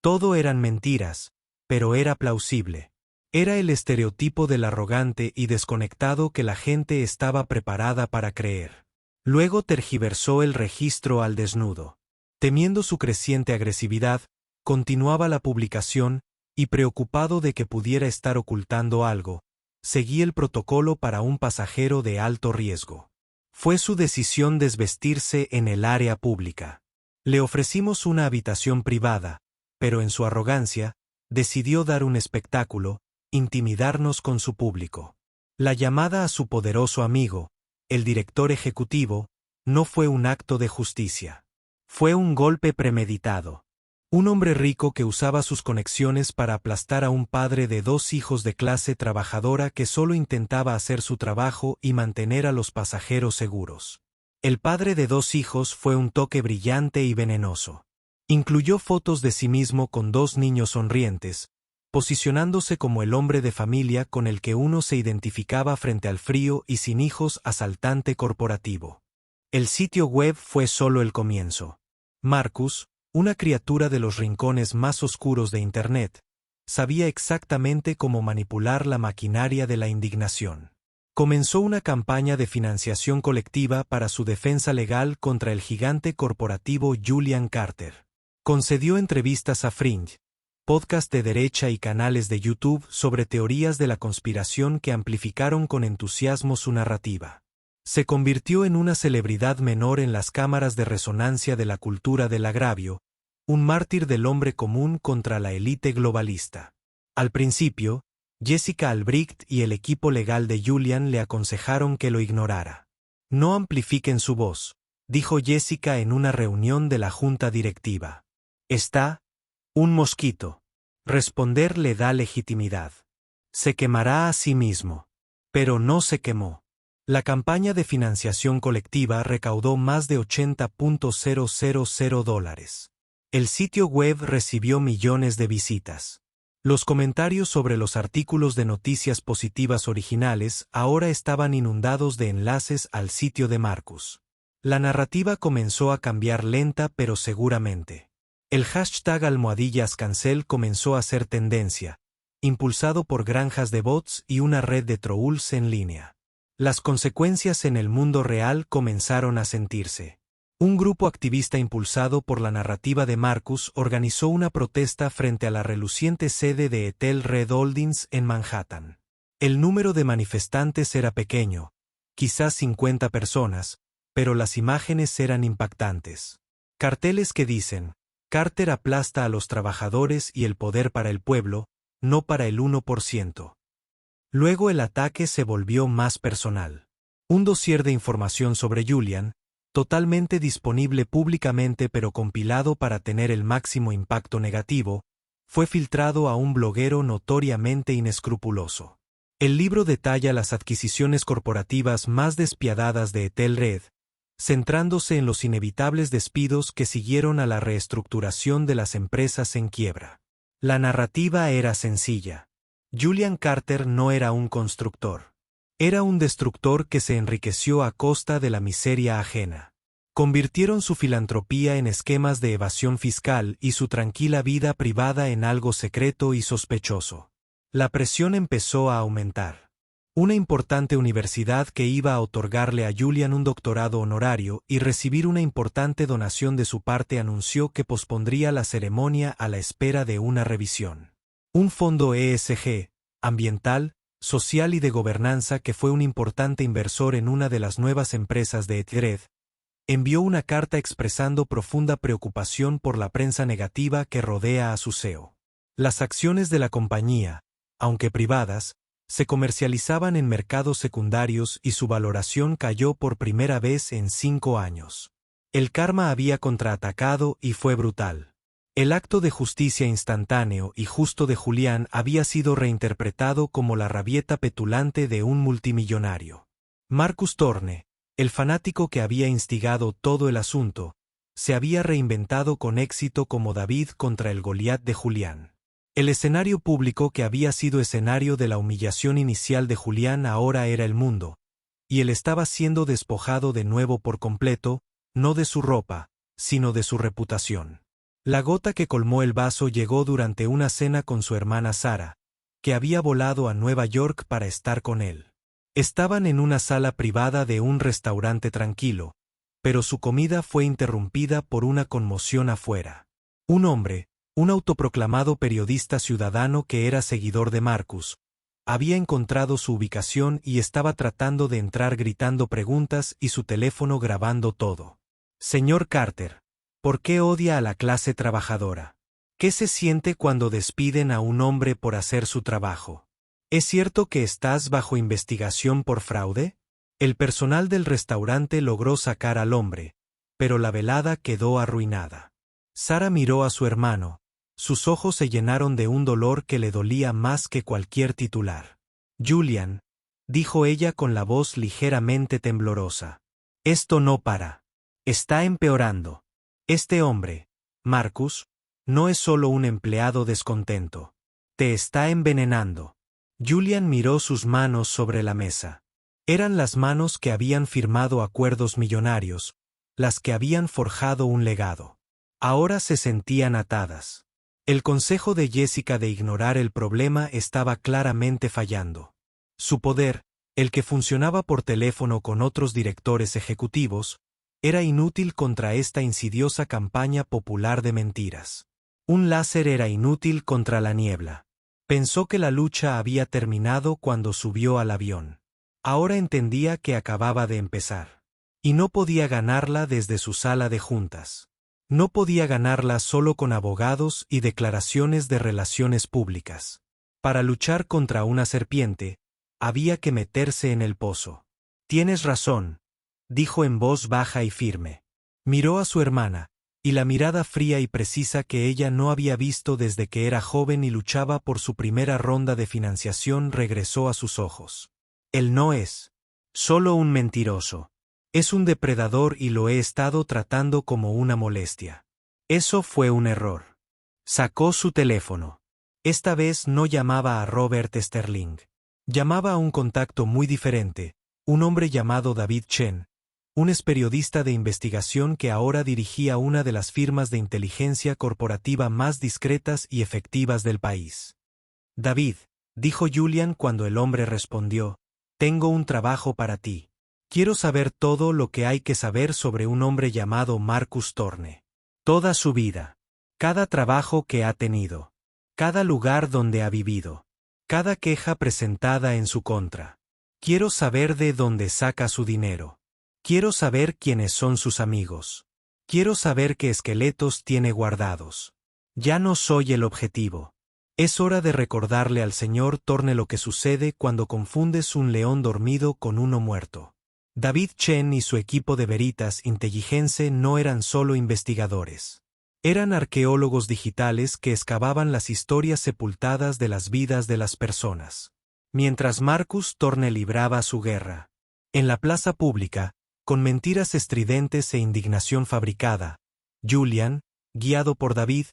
Todo eran mentiras, pero era plausible. Era el estereotipo del arrogante y desconectado que la gente estaba preparada para creer. Luego tergiversó el registro al desnudo. Temiendo su creciente agresividad, continuaba la publicación y, preocupado de que pudiera estar ocultando algo, seguí el protocolo para un pasajero de alto riesgo. Fue su decisión desvestirse en el área pública. Le ofrecimos una habitación privada, pero en su arrogancia, decidió dar un espectáculo, intimidarnos con su público. La llamada a su poderoso amigo, el director ejecutivo, no fue un acto de justicia. Fue un golpe premeditado. Un hombre rico que usaba sus conexiones para aplastar a un padre de 2 hijos de clase trabajadora que solo intentaba hacer su trabajo y mantener a los pasajeros seguros. El padre de 2 hijos fue un toque brillante y venenoso. Incluyó fotos de sí mismo con 2 niños sonrientes, posicionándose como el hombre de familia con el que uno se identificaba frente al frío y sin hijos asaltante corporativo. El sitio web fue solo el comienzo. Marcus, una criatura de los rincones más oscuros de Internet, sabía exactamente cómo manipular la maquinaria de la indignación. Comenzó una campaña de financiación colectiva para su defensa legal contra el gigante corporativo Julian Carter. Concedió entrevistas a Fringe, podcast de derecha y canales de YouTube sobre teorías de la conspiración que amplificaron con entusiasmo su narrativa. Se convirtió en una celebridad menor en las cámaras de resonancia de la cultura del agravio, un mártir del hombre común contra la élite globalista. Al principio, Jessica Albrecht y el equipo legal de Julian le aconsejaron que lo ignorara. No amplifiquen su voz, dijo Jessica en una reunión de la junta directiva. Está un mosquito. Responder le da legitimidad. Se quemará a sí mismo. Pero no se quemó. La campaña de financiación colectiva recaudó más de $80,000. El sitio web recibió millones de visitas. Los comentarios sobre los artículos de noticias positivas originales ahora estaban inundados de enlaces al sitio de Marcus. La narrativa comenzó a cambiar lenta pero seguramente. El hashtag #cancel comenzó a ser tendencia, impulsado por granjas de bots y una red de trolls en línea. Las consecuencias en el mundo real comenzaron a sentirse. Un grupo activista impulsado por la narrativa de Marcus organizó una protesta frente a la reluciente sede de Etelred Holdings en Manhattan. El número de manifestantes era pequeño, quizás 50 personas, pero las imágenes eran impactantes. Carteles que dicen, Carter aplasta a los trabajadores y el poder para el pueblo, no para el 1%. Luego el ataque se volvió más personal. Un dossier de información sobre Julian, totalmente disponible públicamente pero compilado para tener el máximo impacto negativo, fue filtrado a un bloguero notoriamente inescrupuloso. El libro detalla las adquisiciones corporativas más despiadadas de Etelred, centrándose en los inevitables despidos que siguieron a la reestructuración de las empresas en quiebra. La narrativa era sencilla. Julian Carter no era un constructor. Era un destructor que se enriqueció a costa de la miseria ajena. Convirtieron su filantropía en esquemas de evasión fiscal y su tranquila vida privada en algo secreto y sospechoso. La presión empezó a aumentar. Una importante universidad que iba a otorgarle a Julian un doctorado honorario y recibir una importante donación de su parte anunció que pospondría la ceremonia a la espera de una revisión. Un fondo ESG, ambiental, social y de gobernanza que fue un importante inversor en una de las nuevas empresas de Etelred, envió una carta expresando profunda preocupación por la prensa negativa que rodea a su CEO. Las acciones de la compañía, aunque privadas, se comercializaban en mercados secundarios y su valoración cayó por primera vez en 5 años. El karma había contraatacado y fue brutal. El acto de justicia instantáneo y justo de Julian había sido reinterpretado como la rabieta petulante de un multimillonario. Marcus Thorne, el fanático que había instigado todo el asunto, se había reinventado con éxito como David contra el Goliat de Julian. El escenario público que había sido escenario de la humillación inicial de Julian ahora era el mundo, y él estaba siendo despojado de nuevo por completo, no de su ropa, sino de su reputación. La gota que colmó el vaso llegó durante una cena con su hermana Sarah, que había volado a Nueva York para estar con él. Estaban en una sala privada de un restaurante tranquilo, pero su comida fue interrumpida por una conmoción afuera. Un hombre, un autoproclamado periodista ciudadano que era seguidor de Marcus, había encontrado su ubicación y estaba tratando de entrar gritando preguntas y su teléfono grabando todo. Señor Carter, ¿por qué odia a la clase trabajadora? ¿Qué se siente cuando despiden a un hombre por hacer su trabajo? ¿Es cierto que estás bajo investigación por fraude? El personal del restaurante logró sacar al hombre, pero la velada quedó arruinada. Sarah miró a su hermano, sus ojos se llenaron de un dolor que le dolía más que cualquier titular. Julian, dijo ella con la voz ligeramente temblorosa. Esto no para. Está empeorando. Este hombre, Marcus, no es solo un empleado descontento. Te está envenenando. Julian miró sus manos sobre la mesa. Eran las manos que habían firmado acuerdos millonarios, las que habían forjado un legado. Ahora se sentían atadas. El consejo de Jessica de ignorar el problema estaba claramente fallando. Su poder, el que funcionaba por teléfono con otros directores ejecutivos, era inútil contra esta insidiosa campaña popular de mentiras. Un láser era inútil contra la niebla. Pensó que la lucha había terminado cuando subió al avión. Ahora entendía que acababa de empezar. Y no podía ganarla desde su sala de juntas. No podía ganarla solo con abogados y declaraciones de relaciones públicas. Para luchar contra una serpiente, había que meterse en el pozo. Tienes razón, dijo en voz baja y firme. Miró a su hermana, y la mirada fría y precisa que ella no había visto desde que era joven y luchaba por su primera ronda de financiación regresó a sus ojos. Él no es solo un mentiroso. Es un depredador y lo he estado tratando como una molestia. Eso fue un error. Sacó su teléfono. Esta vez no llamaba a Robert Sterling. Llamaba a un contacto muy diferente, un hombre llamado David Chen, un ex periodista de investigación que ahora dirigía una de las firmas de inteligencia corporativa más discretas y efectivas del país. David, dijo Julian cuando el hombre respondió, tengo un trabajo para ti. Quiero saber todo lo que hay que saber sobre un hombre llamado Marcus Thorne. Toda su vida. Cada trabajo que ha tenido. Cada lugar donde ha vivido. Cada queja presentada en su contra. Quiero saber de dónde saca su dinero. Quiero saber quiénes son sus amigos. Quiero saber qué esqueletos tiene guardados. Ya no soy el objetivo. Es hora de recordarle al señor Thorne lo que sucede cuando confundes un león dormido con uno muerto. David Chen y su equipo de Veritas Intelligence no eran solo investigadores. Eran arqueólogos digitales que excavaban las historias sepultadas de las vidas de las personas. Mientras Marcus Thorne libraba su guerra. En la plaza pública, con mentiras estridentes e indignación fabricada, Julian, guiado por David,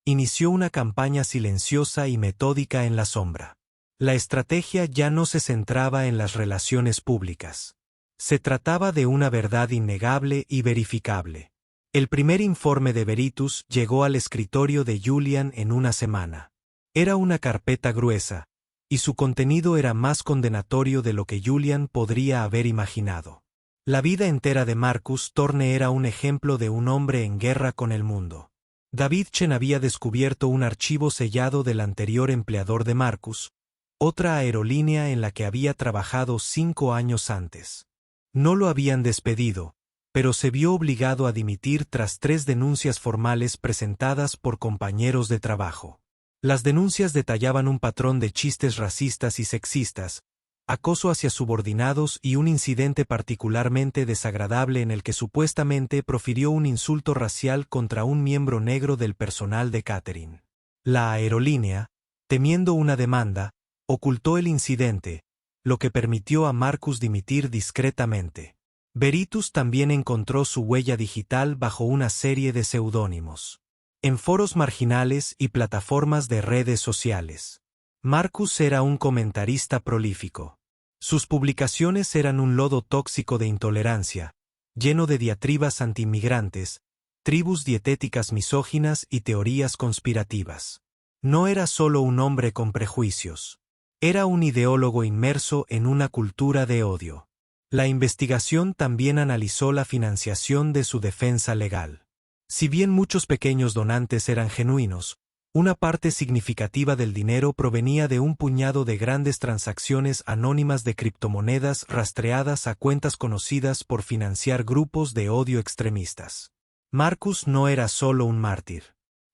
inició una campaña silenciosa y metódica en la sombra. La estrategia ya no se centraba en las relaciones públicas. Se trataba de una verdad innegable y verificable. El primer informe de Veritus llegó al escritorio de Julian en una semana. Era una carpeta gruesa, y su contenido era más condenatorio de lo que Julian podría haber imaginado. La vida entera de Marcus Thorne era un ejemplo de un hombre en guerra con el mundo. David Chen había descubierto un archivo sellado del anterior empleador de Marcus, otra aerolínea en la que había trabajado 5 años antes. No lo habían despedido, pero se vio obligado a dimitir tras 3 denuncias formales presentadas por compañeros de trabajo. Las denuncias detallaban un patrón de chistes racistas y sexistas, acoso hacia subordinados y un incidente particularmente desagradable en el que supuestamente profirió un insulto racial contra un miembro negro del personal de catering. La aerolínea, temiendo una demanda, ocultó el incidente, lo que permitió a Marcus dimitir discretamente. Veritus también encontró su huella digital bajo una serie de seudónimos. En foros marginales y plataformas de redes sociales. Marcus era un comentarista prolífico. Sus publicaciones eran un lodo tóxico de intolerancia, lleno de diatribas antiinmigrantes, tribus dietéticas misóginas y teorías conspirativas. No era solo un hombre con prejuicios. Era un ideólogo inmerso en una cultura de odio. La investigación también analizó la financiación de su defensa legal. Si bien muchos pequeños donantes eran genuinos, una parte significativa del dinero provenía de un puñado de grandes transacciones anónimas de criptomonedas rastreadas a cuentas conocidas por financiar grupos de odio extremistas. Marcus no era solo un mártir.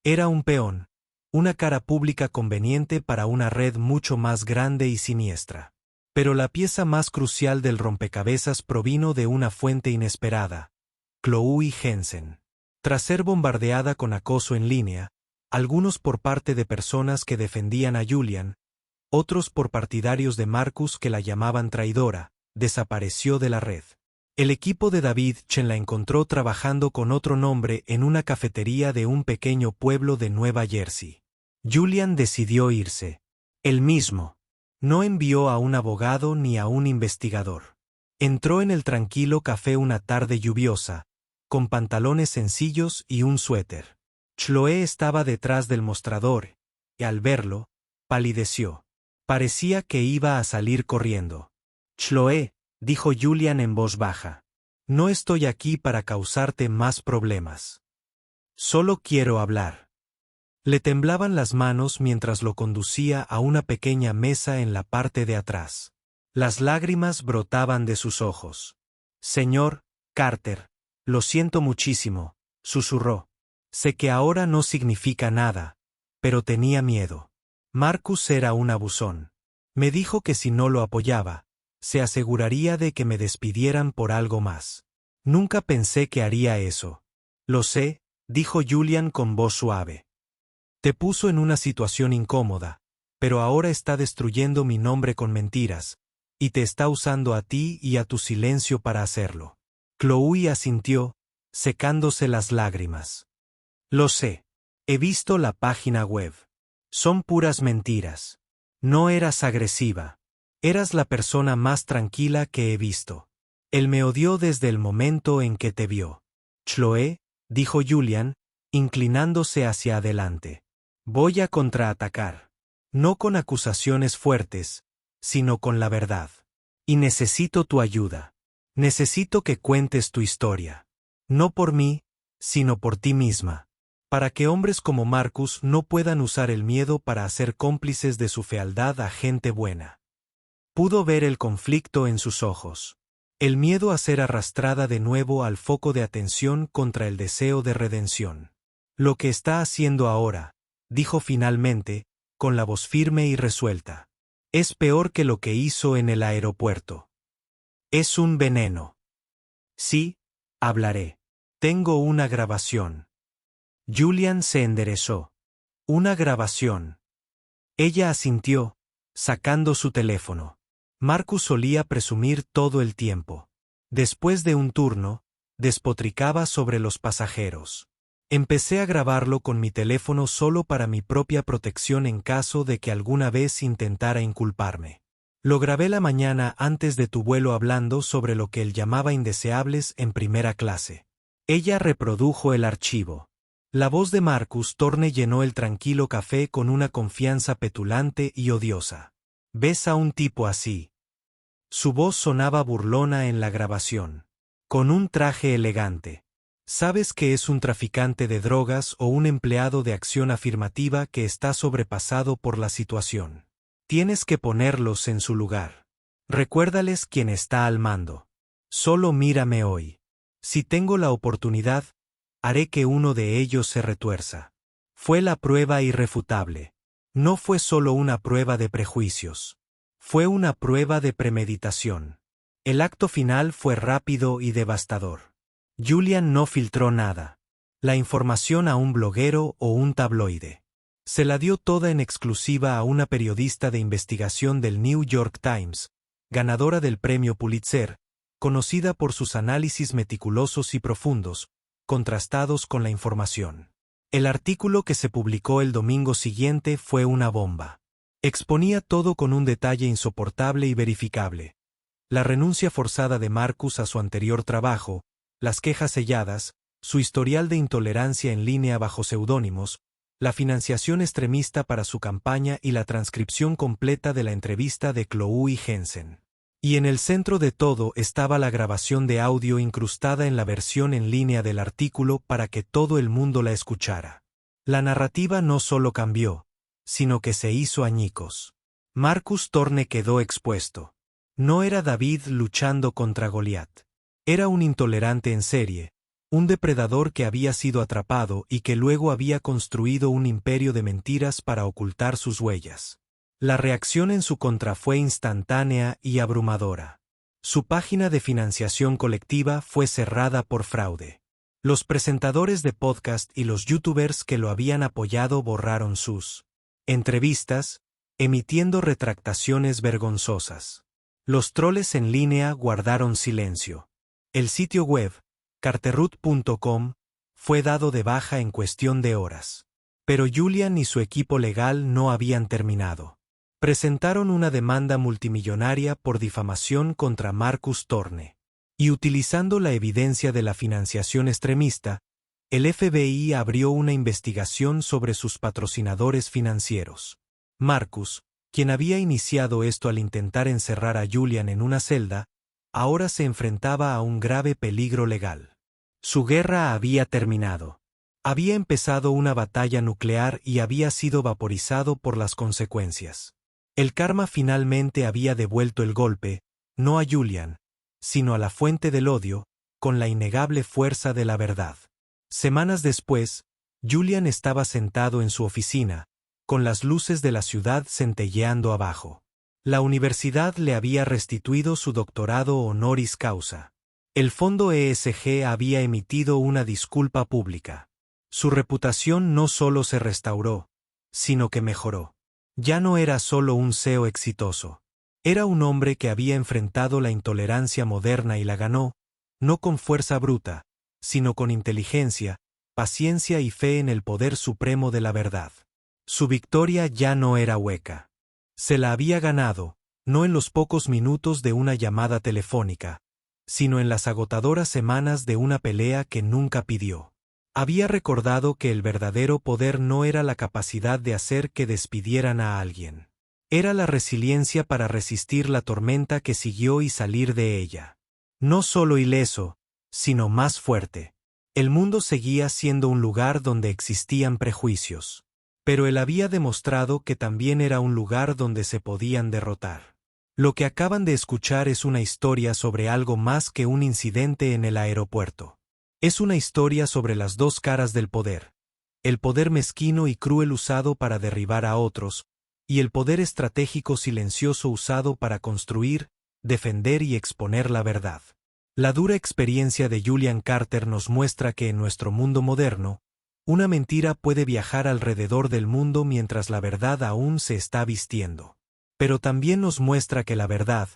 Era un peón, una cara pública conveniente para una red mucho más grande y siniestra. Pero la pieza más crucial del rompecabezas provino de una fuente inesperada, Chloe Jensen. Tras ser bombardeada con acoso en línea, algunos por parte de personas que defendían a Julian, otros por partidarios de Marcus que la llamaban traidora, desapareció de la red. El equipo de David Chen la encontró trabajando con otro nombre en una cafetería de un pequeño pueblo de Nueva Jersey. Julian decidió irse. Él mismo. No envió a un abogado ni a un investigador. Entró en el tranquilo café una tarde lluviosa, con pantalones sencillos y un suéter. Chloe estaba detrás del mostrador, y al verlo, palideció. Parecía que iba a salir corriendo. Chloe, dijo Julian en voz baja. No estoy aquí para causarte más problemas. Solo quiero hablar. Le temblaban las manos mientras lo conducía a una pequeña mesa en la parte de atrás. Las lágrimas brotaban de sus ojos. Señor Carter, lo siento muchísimo, susurró. Sé que ahora no significa nada, pero tenía miedo. Marcus era un abusón. Me dijo que si no lo apoyaba, se aseguraría de que me despidieran por algo más. Nunca pensé que haría eso. Lo sé, dijo Julian con voz suave. Te puso en una situación incómoda, pero ahora está destruyendo mi nombre con mentiras, y te está usando a ti y a tu silencio para hacerlo. Chloe asintió, secándose las lágrimas. Lo sé. He visto la página web. Son puras mentiras. No eras agresiva. Eras la persona más tranquila que he visto. Él me odió desde el momento en que te vio. Chloe, dijo Julian, inclinándose hacia adelante. Voy a contraatacar. No con acusaciones fuertes, sino con la verdad. Y necesito tu ayuda. Necesito que cuentes tu historia. No por mí, sino por ti misma. Para que hombres como Marcus no puedan usar el miedo para hacer cómplices de su fealdad a gente buena. Pudo ver el conflicto en sus ojos. El miedo a ser arrastrada de nuevo al foco de atención contra el deseo de redención. Lo que está haciendo ahora, dijo finalmente, con la voz firme y resuelta. Es peor que lo que hizo en el aeropuerto. Es un veneno. Sí, hablaré. Tengo una grabación. Julian se enderezó. Una grabación. Ella asintió, sacando su teléfono. Marcus solía presumir todo el tiempo. Después de un turno, despotricaba sobre los pasajeros. Empecé a grabarlo con mi teléfono solo para mi propia protección en caso de que alguna vez intentara inculparme. Lo grabé la mañana antes de tu vuelo hablando sobre lo que él llamaba indeseables en primera clase. Ella reprodujo el archivo. La voz de Marcus Thorne llenó el tranquilo café con una confianza petulante y odiosa. ¿Ves a un tipo así? Su voz sonaba burlona en la grabación. Con un traje elegante. Sabes que es un traficante de drogas o un empleado de acción afirmativa que está sobrepasado por la situación. Tienes que ponerlos en su lugar. Recuérdales quién está al mando. Solo mírame hoy. Si tengo la oportunidad, haré que uno de ellos se retuerza. Fue la prueba irrefutable. No fue solo una prueba de prejuicios. Fue una prueba de premeditación. El acto final fue rápido y devastador. Julian no filtró nada. La información a un bloguero o un tabloide. Se la dio toda en exclusiva a una periodista de investigación del New York Times, ganadora del premio Pulitzer, conocida por sus análisis meticulosos y profundos, contrastados con la información. El artículo que se publicó el domingo siguiente fue una bomba. Exponía todo con un detalle insoportable y verificable. La renuncia forzada de Marcus a su anterior trabajo, las quejas selladas, su historial de intolerancia en línea bajo seudónimos, la financiación extremista para su campaña y la transcripción completa de la entrevista de Chloe Jensen. Y en el centro de todo estaba la grabación de audio incrustada en la versión en línea del artículo para que todo el mundo la escuchara. La narrativa no solo cambió, sino que se hizo añicos. Marcus Thorne quedó expuesto. No era David luchando contra Goliat. Era un intolerante en serie, un depredador que había sido atrapado y que luego había construido un imperio de mentiras para ocultar sus huellas. La reacción en su contra fue instantánea y abrumadora. Su página de financiación colectiva fue cerrada por fraude. Los presentadores de podcast y los youtubers que lo habían apoyado borraron sus entrevistas, emitiendo retractaciones vergonzosas. Los troles en línea guardaron silencio. El sitio web, carterroot.com, fue dado de baja en cuestión de horas. Pero Julian y su equipo legal no habían terminado. Presentaron una demanda multimillonaria por difamación contra Marcus Thorne. Y utilizando la evidencia de la financiación extremista, el FBI abrió una investigación sobre sus patrocinadores financieros. Marcus, quien había iniciado esto al intentar encerrar a Julian en una celda, ahora se enfrentaba a un grave peligro legal. Su guerra había terminado. Había empezado una batalla nuclear y había sido vaporizado por las consecuencias. El karma finalmente había devuelto el golpe, no a Julian, sino a la fuente del odio, con la innegable fuerza de la verdad. Semanas después, Julian estaba sentado en su oficina, con las luces de la ciudad centelleando abajo. La universidad le había restituido su doctorado honoris causa. El fondo ESG había emitido una disculpa pública. Su reputación no solo se restauró, sino que mejoró. Ya no era solo un CEO exitoso. Era un hombre que había enfrentado la intolerancia moderna y la ganó, no con fuerza bruta, sino con inteligencia, paciencia y fe en el poder supremo de la verdad. Su victoria ya no era hueca. Se la había ganado, no en los pocos minutos de una llamada telefónica, sino en las agotadoras semanas de una pelea que nunca pidió. Había recordado que el verdadero poder no era la capacidad de hacer que despidieran a alguien. Era la resiliencia para resistir la tormenta que siguió y salir de ella. No solo ileso, sino más fuerte. El mundo seguía siendo un lugar donde existían prejuicios. Pero él había demostrado que también era un lugar donde se podían derrotar. Lo que acaban de escuchar es una historia sobre algo más que un incidente en el aeropuerto. Es una historia sobre las dos caras del poder. El poder mezquino y cruel usado para derribar a otros, y el poder estratégico silencioso usado para construir, defender y exponer la verdad. La dura experiencia de Julian Carter nos muestra que en nuestro mundo moderno, una mentira puede viajar alrededor del mundo mientras la verdad aún se está vistiendo. Pero también nos muestra que la verdad,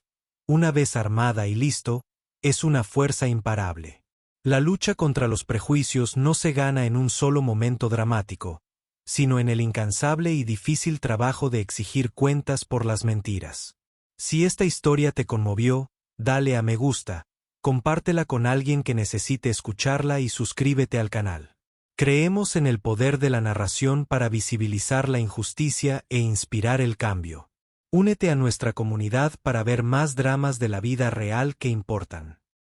una vez armada y listo, es una fuerza imparable. La lucha contra los prejuicios no se gana en un solo momento dramático, sino en el incansable y difícil trabajo de exigir cuentas por las mentiras. Si esta historia te conmovió, dale a me gusta, compártela con alguien que necesite escucharla y suscríbete al canal. Creemos en el poder de la narración para visibilizar la injusticia e inspirar el cambio. Únete a nuestra comunidad para ver más dramas de la vida real que importan.